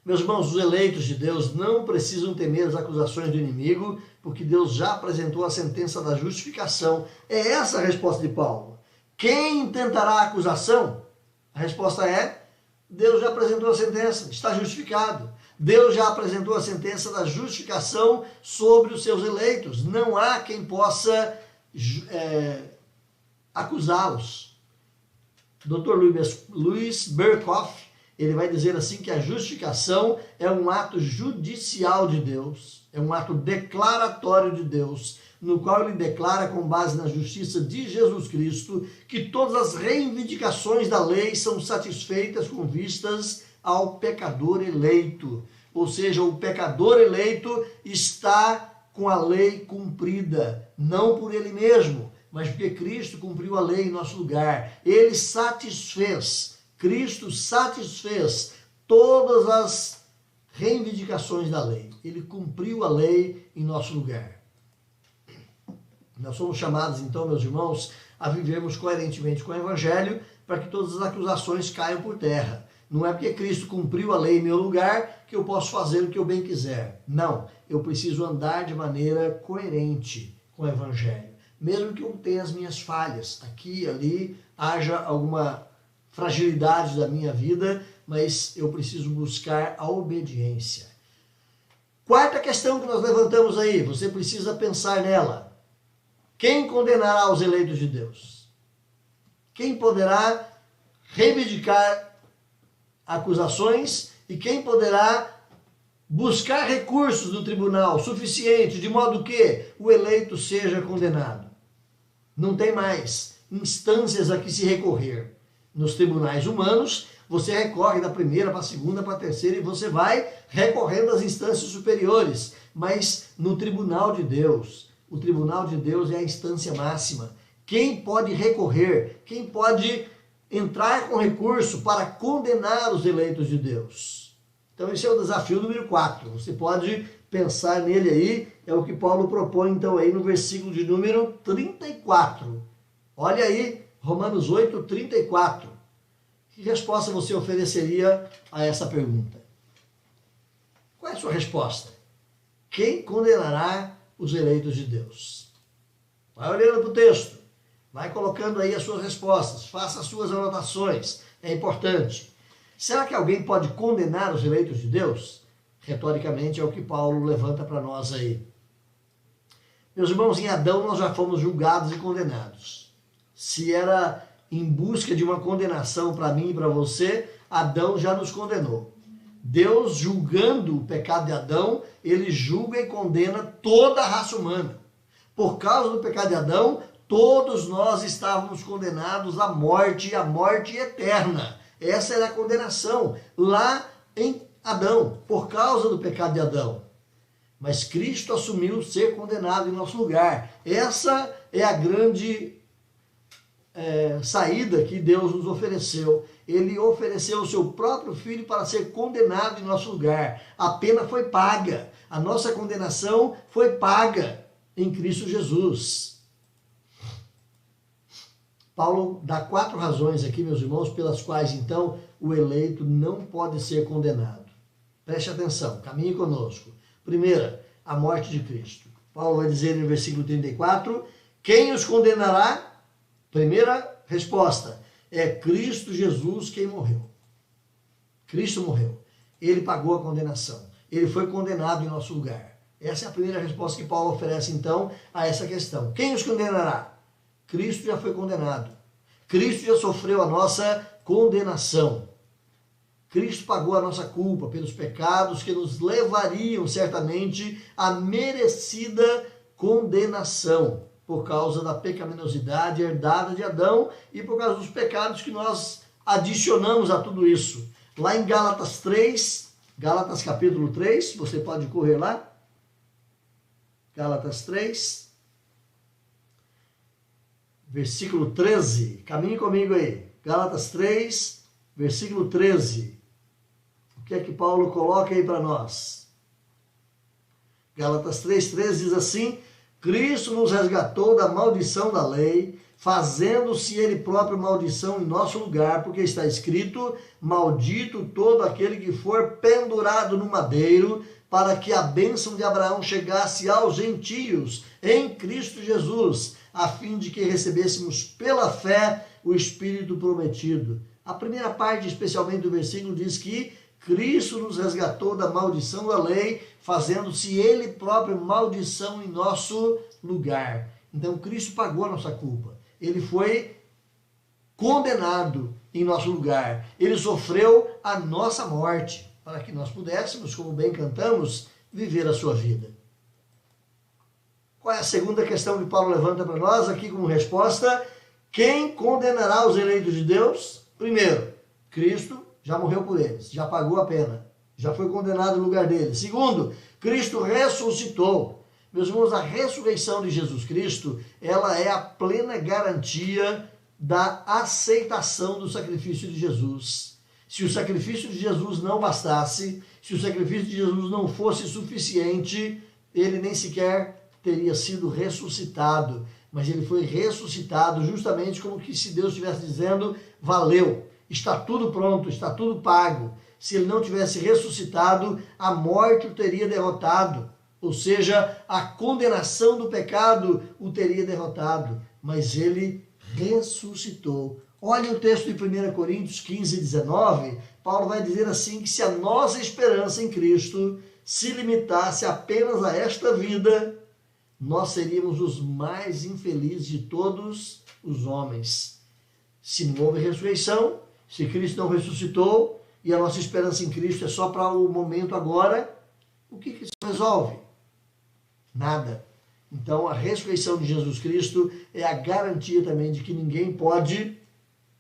Meus irmãos, os eleitos de Deus não precisam temer as acusações do inimigo, porque Deus já apresentou a sentença da justificação. É essa a resposta de Paulo. Quem intentará a acusação? A resposta é, Deus já apresentou a sentença, está justificado. Deus já apresentou a sentença da justificação sobre os seus eleitos. Não há quem possa acusá-los. Dr. Louis Berkhoff, ele vai dizer assim que a justificação é um ato judicial de Deus, é um ato declaratório de Deus, no qual ele declara, com base na justiça de Jesus Cristo, que todas as reivindicações da lei são satisfeitas com vistas ao pecador eleito. Ou seja, o pecador eleito está com a lei cumprida, não por ele mesmo, mas porque Cristo cumpriu a lei em nosso lugar. Ele satisfez, Cristo satisfez todas as reivindicações da lei. Ele cumpriu a lei em nosso lugar. Nós somos chamados, então, meus irmãos, a vivermos coerentemente com o Evangelho para que todas as acusações caiam por terra. Não é porque Cristo cumpriu a lei em meu lugar que eu posso fazer o que eu bem quiser. Não, eu preciso andar de maneira coerente com o Evangelho. Mesmo que eu tenha as minhas falhas, aqui e ali, haja alguma fragilidade da minha vida, mas eu preciso buscar a obediência. Quarta questão que nós levantamos aí, você precisa pensar nela. Quem condenará os eleitos de Deus? Quem poderá reivindicar acusações e quem poderá buscar recursos do tribunal suficiente de modo que o eleito seja condenado? Não tem mais instâncias a que se recorrer. Nos tribunais humanos, você recorre da primeira para a segunda, para a terceira e você vai recorrendo às instâncias superiores. Mas no tribunal de Deus, o tribunal de Deus é a instância máxima. Quem pode recorrer? Quem pode entrar com recurso para condenar os eleitos de Deus? Então esse é o desafio número 4. Você pode pensar nele aí, é o que Paulo propõe então aí no versículo de número 34. Olha aí, Romanos 8, 34. Que resposta você ofereceria a essa pergunta? Qual é a sua resposta? Quem condenará os eleitos de Deus? Vai olhando para o texto, vai colocando aí as suas respostas, faça as suas anotações, é importante. Será que alguém pode condenar os eleitos de Deus? Retoricamente é o que Paulo levanta para nós aí. Meus irmãos, em Adão nós já fomos julgados e condenados. Se era em busca de uma condenação para mim e para você, Adão já nos condenou. Deus, julgando o pecado de Adão, ele julga e condena toda a raça humana. Por causa do pecado de Adão, todos nós estávamos condenados à morte e à morte eterna. Essa era a condenação lá em Adão, por causa do pecado de Adão. Mas Cristo assumiu ser condenado em nosso lugar. Essa é a grande saída que Deus nos ofereceu. Ele ofereceu o seu próprio Filho para ser condenado em nosso lugar. A pena foi paga. A nossa condenação foi paga em Cristo Jesus. Paulo dá 4 razões aqui, meus irmãos, pelas quais, então, o eleito não pode ser condenado. Preste atenção, caminhe conosco. Primeira, a morte de Cristo. Paulo vai dizer no versículo 34, quem os condenará? Primeira resposta, é Cristo Jesus quem morreu. Cristo morreu. Ele pagou a condenação. Ele foi condenado em nosso lugar. Essa é a primeira resposta que Paulo oferece, então, a essa questão. Quem os condenará? Cristo já foi condenado. Cristo já sofreu a nossa condenação. Cristo pagou a nossa culpa pelos pecados que nos levariam certamente à merecida condenação por causa da pecaminosidade herdada de Adão e por causa dos pecados que nós adicionamos a tudo isso. Lá em Gálatas 3, Gálatas capítulo 3, você pode correr lá. Gálatas 3, versículo 13. Caminhe comigo aí. Gálatas 3, versículo 13. O que é que Paulo coloca aí para nós? Gálatas 3:13 diz assim: Cristo nos resgatou da maldição da lei, fazendo-se ele próprio maldição em nosso lugar, porque está escrito: maldito todo aquele que for pendurado no madeiro, para que a bênção de Abraão chegasse aos gentios em Cristo Jesus, a fim de que recebêssemos pela fé o Espírito prometido. A primeira parte, especialmente do versículo, diz que Cristo nos resgatou da maldição da lei, fazendo-se ele próprio maldição em nosso lugar. Então Cristo pagou a nossa culpa. Ele foi condenado em nosso lugar. Ele sofreu a nossa morte, para que nós pudéssemos, como bem cantamos, viver a sua vida. Qual é a segunda questão que Paulo levanta para nós aqui como resposta? Quem condenará os eleitos de Deus? Primeiro, Cristo já morreu por eles, já pagou a pena, já foi condenado no lugar deles. Segundo, Cristo ressuscitou. Meus irmãos, a ressurreição de Jesus Cristo, ela é a plena garantia da aceitação do sacrifício de Jesus. Se o sacrifício de Jesus não bastasse, se o sacrifício de Jesus não fosse suficiente, ele nem sequer teria sido ressuscitado. Mas ele foi ressuscitado justamente como que se Deus estivesse dizendo, valeu, está tudo pronto, está tudo pago. Se ele não tivesse ressuscitado, a morte o teria derrotado. Ou seja, a condenação do pecado o teria derrotado. Mas ele ressuscitou. Olha o texto de 1 Coríntios 15, 19. Paulo vai dizer assim, que se a nossa esperança em Cristo se limitasse apenas a esta vida, nós seríamos os mais infelizes de todos os homens. Se não houve ressurreição, se Cristo não ressuscitou e a nossa esperança em Cristo é só para o momento agora, o que isso resolve? Nada. Então a ressurreição de Jesus Cristo é a garantia também de que ninguém pode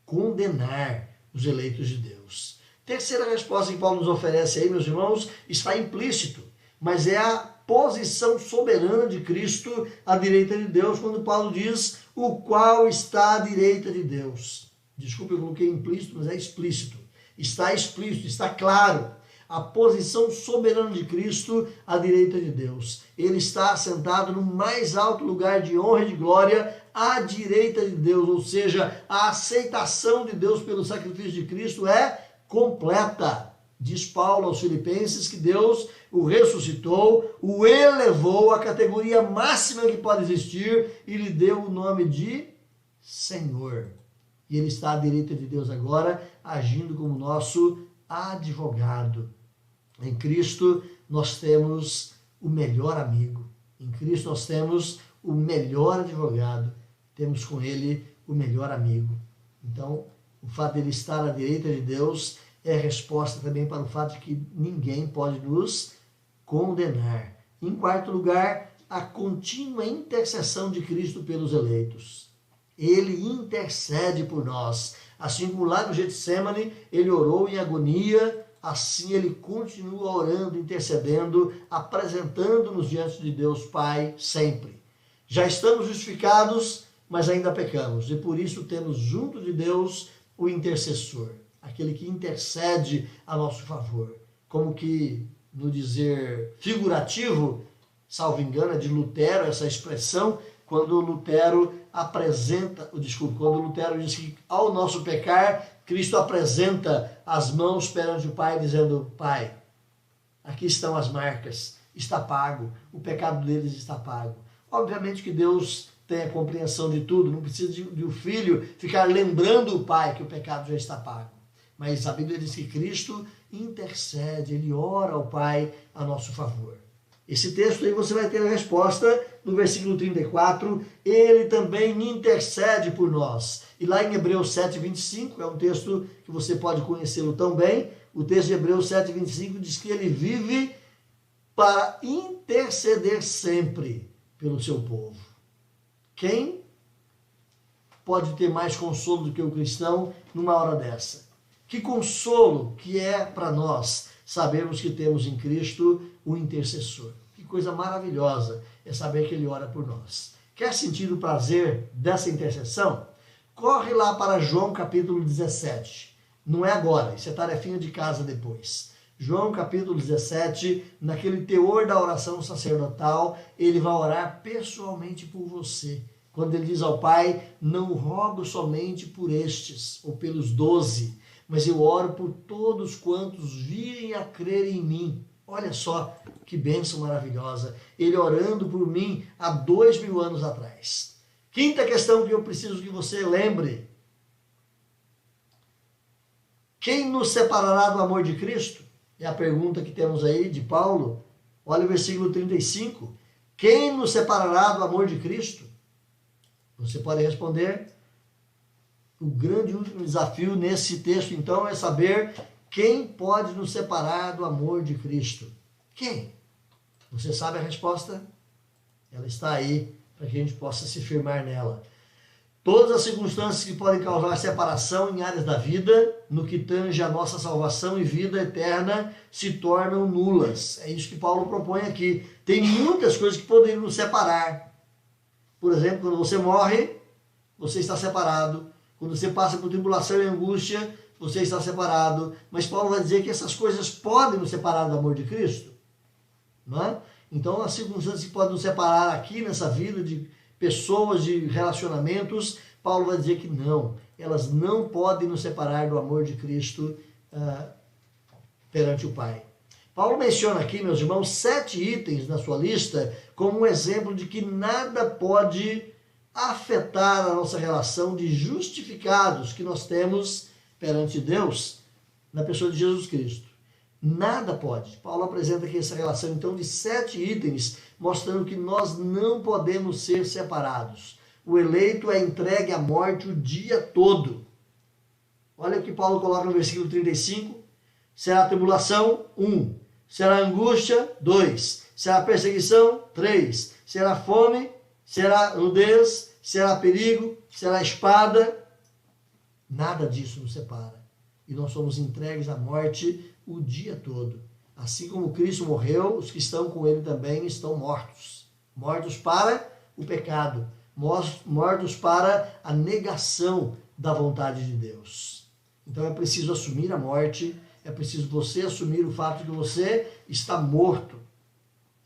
condenar os eleitos de Deus. Terceira resposta que Paulo nos oferece aí, meus irmãos, está implícito, mas é a posição soberana de Cristo à direita de Deus, quando Paulo diz, o qual está à direita de Deus. Desculpe, eu coloquei implícito, mas é explícito. Está explícito, está claro. A posição soberana de Cristo à direita de Deus. Ele está assentado no mais alto lugar de honra e de glória à direita de Deus, ou seja, a aceitação de Deus pelo sacrifício de Cristo é completa. Diz Paulo aos Filipenses que Deus o ressuscitou, o elevou à categoria máxima que pode existir e lhe deu o nome de Senhor. E ele está à direita de Deus agora, agindo como nosso advogado. Em Cristo nós temos o melhor amigo. Em Cristo nós temos o melhor advogado. Temos com ele o melhor amigo. Então, o fato de ele estar à direita de Deus é resposta também para o fato de que ninguém pode nos condenar. Em quarto lugar, a contínua intercessão de Cristo pelos eleitos. Ele intercede por nós. Assim como lá no Getsemane, ele orou em agonia, assim ele continua orando, intercedendo, apresentando-nos diante de Deus Pai sempre. Já estamos justificados, mas ainda pecamos. E por isso temos junto de Deus o intercessor, aquele que intercede a nosso favor. Como que, no dizer figurativo, salvo engano, é de Lutero essa expressão, quando Lutero diz que ao nosso pecar, Cristo apresenta as mãos perante o Pai, dizendo: Pai, aqui estão as marcas, está pago, o pecado deles está pago. Obviamente que Deus tem a compreensão de tudo, não precisa de o filho ficar lembrando o Pai que o pecado já está pago. Mas a Bíblia diz que Cristo intercede, ele ora ao Pai a nosso favor. Esse texto aí você vai ter a resposta no versículo 34, ele também intercede por nós. E lá em Hebreus 7:25, é um texto que você pode conhecê-lo tão bem, o texto de Hebreus 7:25 diz que ele vive para interceder sempre pelo seu povo. Quem pode ter mais consolo do que o cristão numa hora dessa? Que consolo que é para nós sabermos que temos em Cristo o intercessor. Que coisa maravilhosa é saber que ele ora por nós. Quer sentir o prazer dessa intercessão? Corre lá para João capítulo 17. Não é agora, isso é tarefinha de casa depois. João capítulo 17, naquele teor da oração sacerdotal, ele vai orar pessoalmente por você. Quando ele diz ao Pai: não rogo somente por estes, ou pelos 12, mas eu oro por todos quantos virem a crer em mim. Olha só que bênção maravilhosa. Ele orando por mim há 2000 anos atrás. Quinta questão que eu preciso que você lembre. Quem nos separará do amor de Cristo? É a pergunta que temos aí de Paulo. Olha o versículo 35. Quem nos separará do amor de Cristo? Você pode responder. O grande último desafio nesse texto, então, é saber quem pode nos separar do amor de Cristo. Quem? Você sabe a resposta? Ela está aí para que a gente possa se firmar nela. Todas as circunstâncias que podem causar separação em áreas da vida, no que tange a nossa salvação e vida eterna, se tornam nulas. É isso que Paulo propõe aqui. Tem muitas coisas que poderiam nos separar. Por exemplo, quando você morre, você está separado. Quando você passa por tribulação e angústia, você está separado. Mas Paulo vai dizer que essas coisas podem nos separar do amor de Cristo. Não é? Então, as circunstâncias que podem nos separar aqui nessa vida de pessoas, de relacionamentos, Paulo vai dizer que não. Elas não podem nos separar do amor de Cristo perante o Pai. Paulo menciona aqui, meus irmãos, 7 itens na sua lista como um exemplo de que nada pode afetar a nossa relação de justificados que nós temos perante Deus na pessoa de Jesus Cristo. Nada pode. Paulo apresenta aqui essa relação, então, de 7 itens, mostrando que nós não podemos ser separados. O eleito é entregue à morte o dia todo. Olha o que Paulo coloca no versículo 35. Será tribulação? 1. Será angústia? 2. Será perseguição? 3. Será fome? Será nudez? Será perigo? Será espada? Nada disso nos separa. E nós somos entregues à morte o dia todo. Assim como Cristo morreu, os que estão com ele também estão mortos. Mortos para o pecado. Mortos para a negação da vontade de Deus. Então é preciso assumir a morte, é preciso você assumir o fato de que você está morto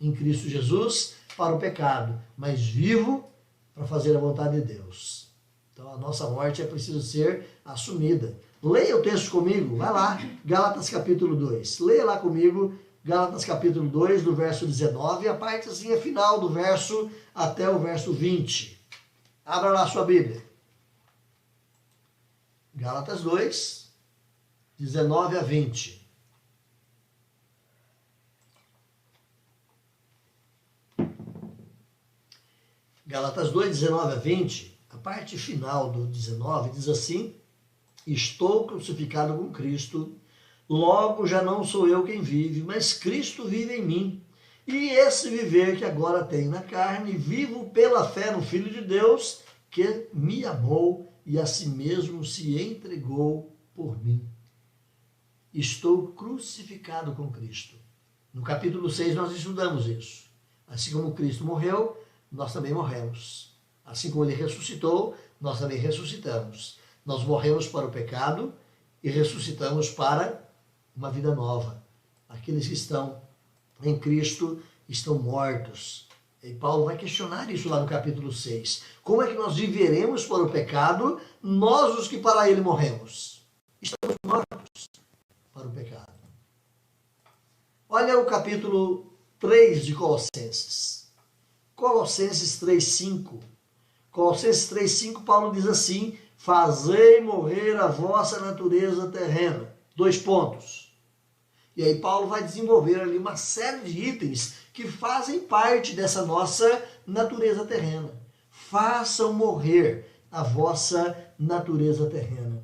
em Cristo Jesus para o pecado, mas vivo para fazer a vontade de Deus. Então a nossa morte é preciso ser assumida. Leia o texto comigo, vai lá, Gálatas capítulo 2. Leia lá comigo, Gálatas capítulo 2, do verso 19, a partezinha final do verso até o verso 20. Abra lá a sua Bíblia. Gálatas 2, 19 a 20. Gálatas 2, 19 a 20, a parte final do 19 diz assim: estou crucificado com Cristo, logo já não sou eu quem vive, mas Cristo vive em mim. E esse viver que agora tenho na carne, vivo pela fé no Filho de Deus, que me amou e a si mesmo se entregou por mim. Estou crucificado com Cristo. No capítulo 6 nós estudamos isso. Assim como Cristo morreu, nós também morremos. Assim como ele ressuscitou, nós também ressuscitamos. Nós morremos para o pecado e ressuscitamos para uma vida nova. Aqueles que estão em Cristo estão mortos. E Paulo vai questionar isso lá no capítulo 6. Como é que nós viveremos para o pecado, nós os que para ele morremos? Estamos mortos para o pecado. Olha o capítulo 3 de Colossenses. Colossenses 3:5. Colossenses 3:5, Paulo diz assim: fazei morrer a vossa natureza terrena. 2 pontos. E aí Paulo vai desenvolver ali uma série de itens que fazem parte dessa nossa natureza terrena. Façam morrer a vossa natureza terrena.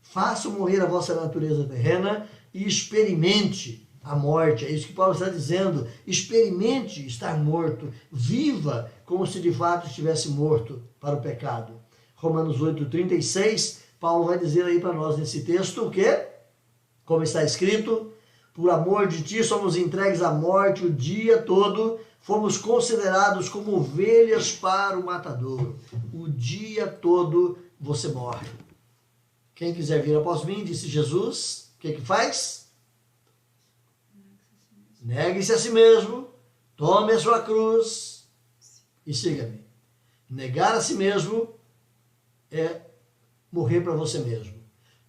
Façam morrer a vossa natureza terrena e experimente a morte. É isso que Paulo está dizendo. Experimente estar morto. Viva como se de fato estivesse morto para o pecado. Romanos 8:36, Paulo vai dizer aí para nós nesse texto o quê? Como está escrito: por amor de ti somos entregues à morte o dia todo, fomos considerados como ovelhas para o matadouro. O dia todo você morre. Quem quiser vir após mim, disse Jesus, o que faz? Negue-se a si mesmo, tome a sua cruz e siga-me. Negar a si mesmo é morrer para você mesmo.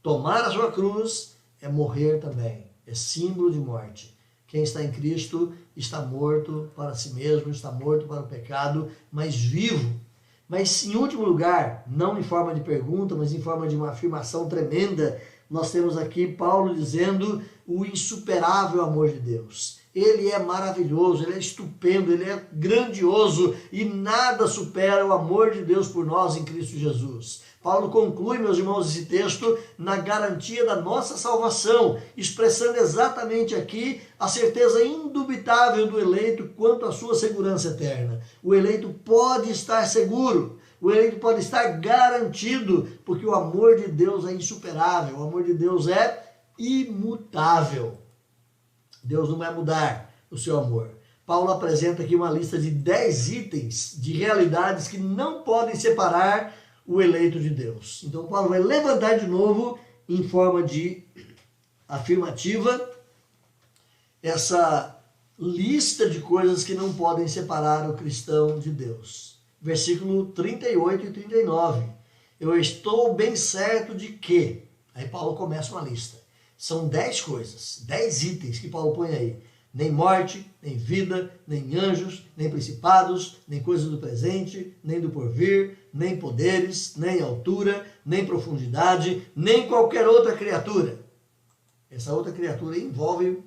Tomar a sua cruz é morrer também. É símbolo de morte. Quem está em Cristo está morto para si mesmo, está morto para o pecado, mas vivo. Mas, em último lugar, não em forma de pergunta, mas em forma de uma afirmação tremenda, nós temos aqui Paulo dizendo o insuperável amor de Deus. Ele é maravilhoso, ele é estupendo, ele é grandioso e nada supera o amor de Deus por nós em Cristo Jesus. Paulo conclui, meus irmãos, esse texto na garantia da nossa salvação, expressando exatamente aqui a certeza indubitável do eleito quanto à sua segurança eterna. O eleito pode estar seguro, o eleito pode estar garantido, porque o amor de Deus é insuperável, o amor de Deus é imutável. Deus não vai mudar o seu amor. Paulo apresenta aqui uma lista de 10 itens de realidades que não podem separar o eleito de Deus. Então Paulo vai levantar de novo, em forma de afirmativa, essa lista de coisas que não podem separar o cristão de Deus. Versículo 38 e 39. Eu estou bem certo de que... Aí Paulo começa uma lista. São 10 coisas, 10 itens que Paulo põe aí. Nem morte, nem vida, nem anjos, nem principados, nem coisas do presente, nem do porvir, nem poderes, nem altura, nem profundidade, nem qualquer outra criatura. Essa outra criatura envolve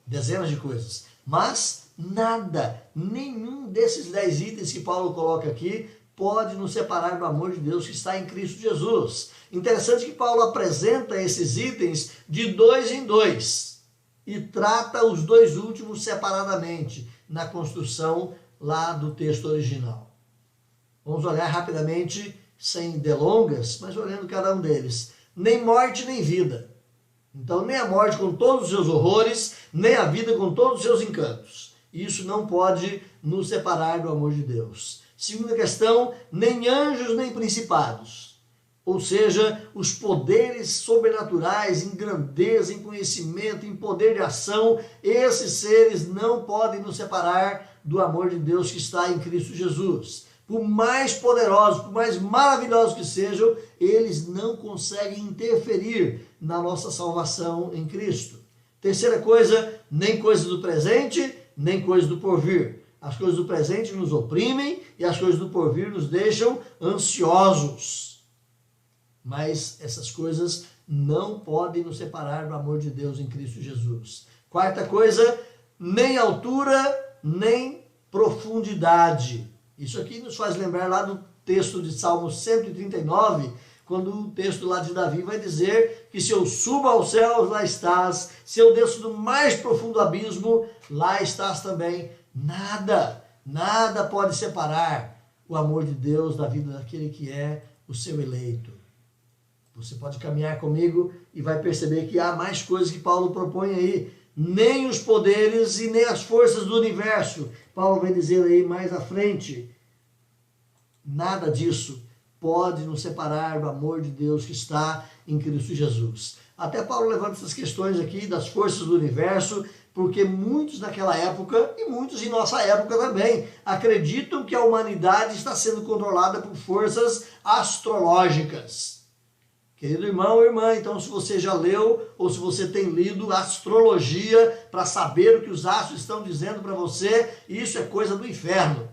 dezenas de coisas. Mas nada, nenhum desses 10 itens que Paulo coloca aqui pode nos separar do amor de Deus que está em Cristo Jesus. Interessante que Paulo apresenta esses itens de 2 em 2 e trata os 2 últimos separadamente na construção lá do texto original. Vamos olhar rapidamente, sem delongas, mas olhando cada um deles. Nem morte, nem vida. Então, nem a morte com todos os seus horrores, nem a vida com todos os seus encantos. Isso não pode nos separar do amor de Deus. Segunda questão, nem anjos, nem principados. Ou seja, os poderes sobrenaturais em grandeza, em conhecimento, em poder de ação, esses seres não podem nos separar do amor de Deus que está em Cristo Jesus. Por mais poderosos, por mais maravilhosos que sejam, eles não conseguem interferir na nossa salvação em Cristo. Terceira coisa, nem coisas do presente, nem coisas do porvir. As coisas do presente nos oprimem e as coisas do porvir nos deixam ansiosos. Mas essas coisas não podem nos separar do amor de Deus em Cristo Jesus. Quarta coisa, nem altura, nem profundidade. Isso aqui nos faz lembrar lá do texto de Salmo 139, quando o texto lá de Davi vai dizer que se eu subo aos céus, lá estás. Se eu desço do mais profundo abismo, lá estás também. Nada pode separar o amor de Deus da vida daquele que é o seu eleito. Você pode caminhar comigo e vai perceber que há mais coisas que Paulo propõe aí. Nem os poderes e nem as forças do universo. Paulo vai dizer aí mais à frente. Nada disso pode nos separar do amor de Deus que está em Cristo Jesus. Até Paulo levanta essas questões aqui das forças do universo, porque muitos naquela época, e muitos em nossa época também, acreditam que a humanidade está sendo controlada por forças astrológicas. Querido irmão ou irmã, então se você já leu ou se você tem lido astrologia para saber o que os astros estão dizendo para você, isso é coisa do inferno.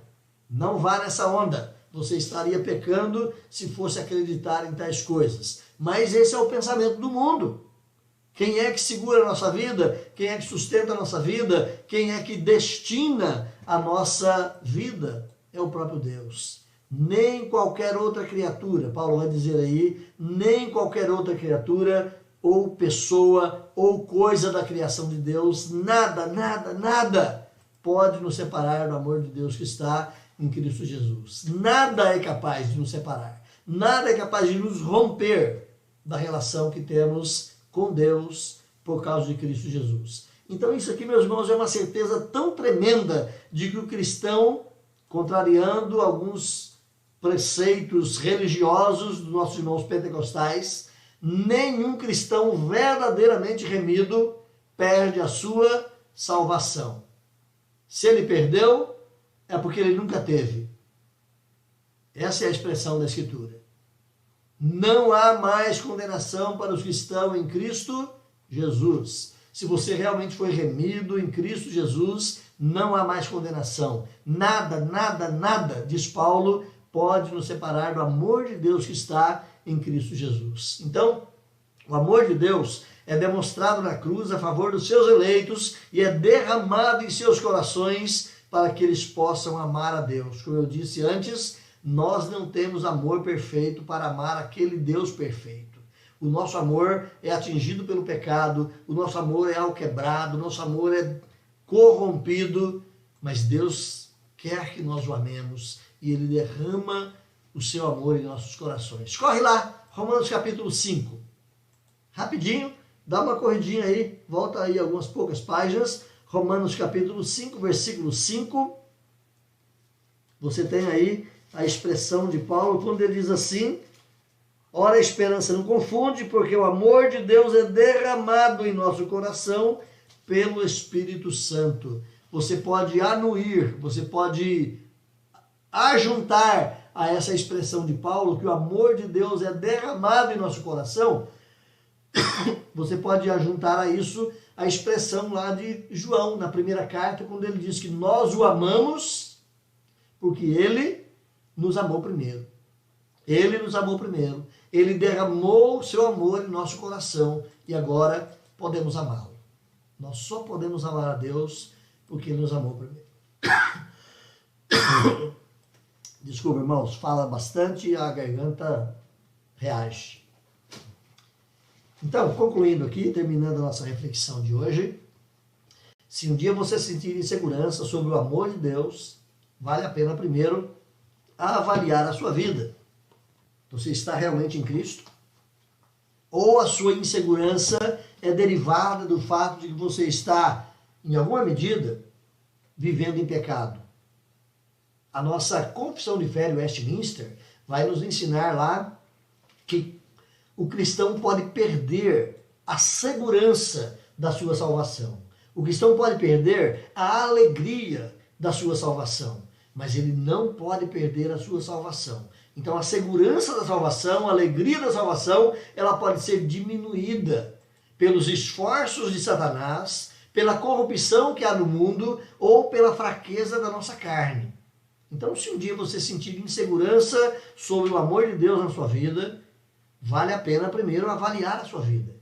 Não vá nessa onda. Você estaria pecando se fosse acreditar em tais coisas. Mas esse é o pensamento do mundo. Quem é que segura a nossa vida? Quem é que sustenta a nossa vida? Quem é que destina a nossa vida? É o próprio Deus. Nem qualquer outra criatura, Paulo vai dizer aí, nem qualquer outra criatura, ou pessoa, ou coisa da criação de Deus, nada pode nos separar do amor de Deus que está em Cristo Jesus. Nada é capaz de nos separar. Nada é capaz de nos romper da relação que temos com Deus por causa de Cristo Jesus. Então isso aqui, meus irmãos, é uma certeza tão tremenda de que o cristão, contrariando alguns preceitos religiosos dos nossos irmãos pentecostais, nenhum cristão verdadeiramente remido perde a sua salvação. Se ele perdeu, é porque ele nunca teve. Essa é a expressão da Escritura. Não há mais condenação para os que estão em Cristo Jesus. Se você realmente foi remido em Cristo Jesus, não há mais condenação. Nada, diz Paulo, pode nos separar do amor de Deus que está em Cristo Jesus. Então, o amor de Deus é demonstrado na cruz a favor dos seus eleitos e é derramado em seus corações para que eles possam amar a Deus. Como eu disse antes, nós não temos amor perfeito para amar aquele Deus perfeito. O nosso amor é atingido pelo pecado, o nosso amor é alquebrado, o nosso amor é corrompido, mas Deus quer que nós o amemos e Ele derrama o seu amor em nossos corações. Corre lá, Romanos capítulo 5. Rapidinho, dá uma corridinha aí, volta aí algumas poucas páginas. Romanos capítulo 5, versículo 5. Você tem aí a expressão de Paulo, quando ele diz assim: ora, a esperança não confunde, porque o amor de Deus é derramado em nosso coração pelo Espírito Santo. Você pode anuir, você pode ajuntar a essa expressão de Paulo, que o amor de Deus é derramado em nosso coração. Você pode ajuntar a isso a expressão lá de João, na primeira carta, quando ele diz que nós o amamos porque ele nos amou primeiro. Ele nos amou primeiro. Ele derramou o seu amor em nosso coração e agora podemos amá-lo. Nós só podemos amar a Deus porque Ele nos amou primeiro. Desculpa, irmãos, fala bastante e a garganta reage. Então, concluindo aqui, terminando a nossa reflexão de hoje, se um dia você sentir insegurança sobre o amor de Deus, vale a pena primeiro avaliar a sua vida. Você está realmente em Cristo? Ou a sua insegurança é derivada do fato de que você está, em alguma medida, vivendo em pecado? A nossa Confissão de Fé de Westminster vai nos ensinar lá que o cristão pode perder a segurança da sua salvação. O cristão pode perder a alegria da sua salvação, mas ele não pode perder a sua salvação. Então a segurança da salvação, a alegria da salvação, ela pode ser diminuída pelos esforços de Satanás, pela corrupção que há no mundo ou pela fraqueza da nossa carne. Então, se um dia você sentir insegurança sobre o amor de Deus na sua vida, vale a pena primeiro avaliar a sua vida.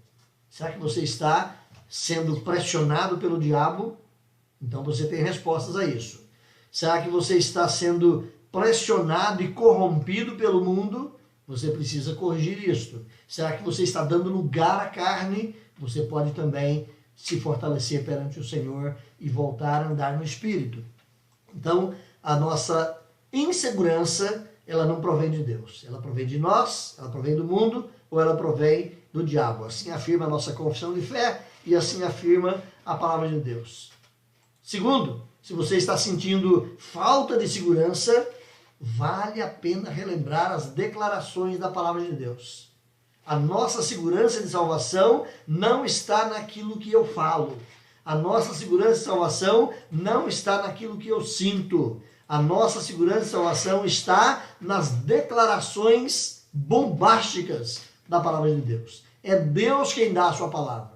Será que você está sendo pressionado pelo diabo? Então você tem respostas a isso. Será que você está sendo pressionado e corrompido pelo mundo? Você precisa corrigir isto. Será que você está dando lugar à carne? Você pode também se fortalecer perante o Senhor e voltar a andar no Espírito. Então, a nossa insegurança, ela não provém de Deus. Ela provém de nós, ela provém do mundo, ou ela provém do diabo. Assim afirma a nossa confissão de fé e assim afirma a palavra de Deus. Segundo, se você está sentindo falta de segurança, vale a pena relembrar as declarações da palavra de Deus. A nossa segurança de salvação não está naquilo que eu falo. A nossa segurança de salvação não está naquilo que eu sinto. A nossa segurança de salvação está nas declarações bombásticas da palavra de Deus. É Deus quem dá a sua palavra.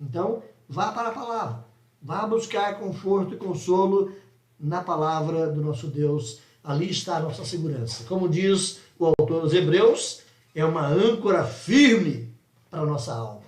Então, vá para a palavra. Vá buscar conforto e consolo na palavra do nosso Deus. Ali está a nossa segurança. Como diz o autor dos Hebreus, é uma âncora firme para a nossa alma.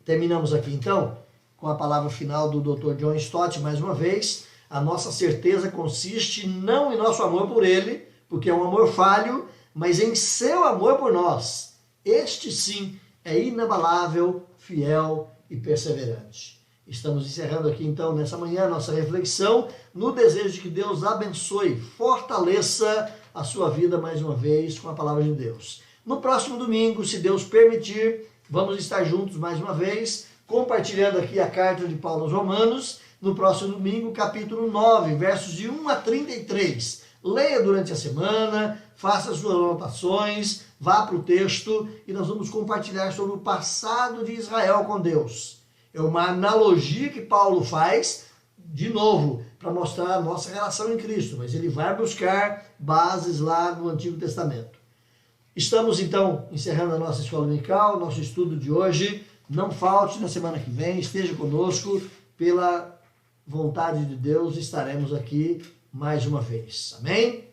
Terminamos aqui então com a palavra final do Dr. John Stott, mais uma vez. A nossa certeza consiste não em nosso amor por ele, porque é um amor falho, mas em seu amor por nós. Este sim é inabalável, fiel e perseverante. Estamos encerrando aqui então nessa manhã a nossa reflexão, no desejo de que Deus abençoe, fortaleça a sua vida mais uma vez com a palavra de Deus. No próximo domingo, se Deus permitir, vamos estar juntos mais uma vez, compartilhando aqui a carta de Paulo aos Romanos, no próximo domingo, capítulo 9, versos de 1 a 33. Leia durante a semana, faça suas anotações, vá para o texto e nós vamos compartilhar sobre o passado de Israel com Deus. É uma analogia que Paulo faz, de novo, para mostrar a nossa relação em Cristo, mas ele vai buscar bases lá no Antigo Testamento. Estamos então encerrando a nossa escola dominical, nosso estudo de hoje. Não falte na semana que vem, esteja conosco, pela vontade de Deus estaremos aqui mais uma vez. Amém?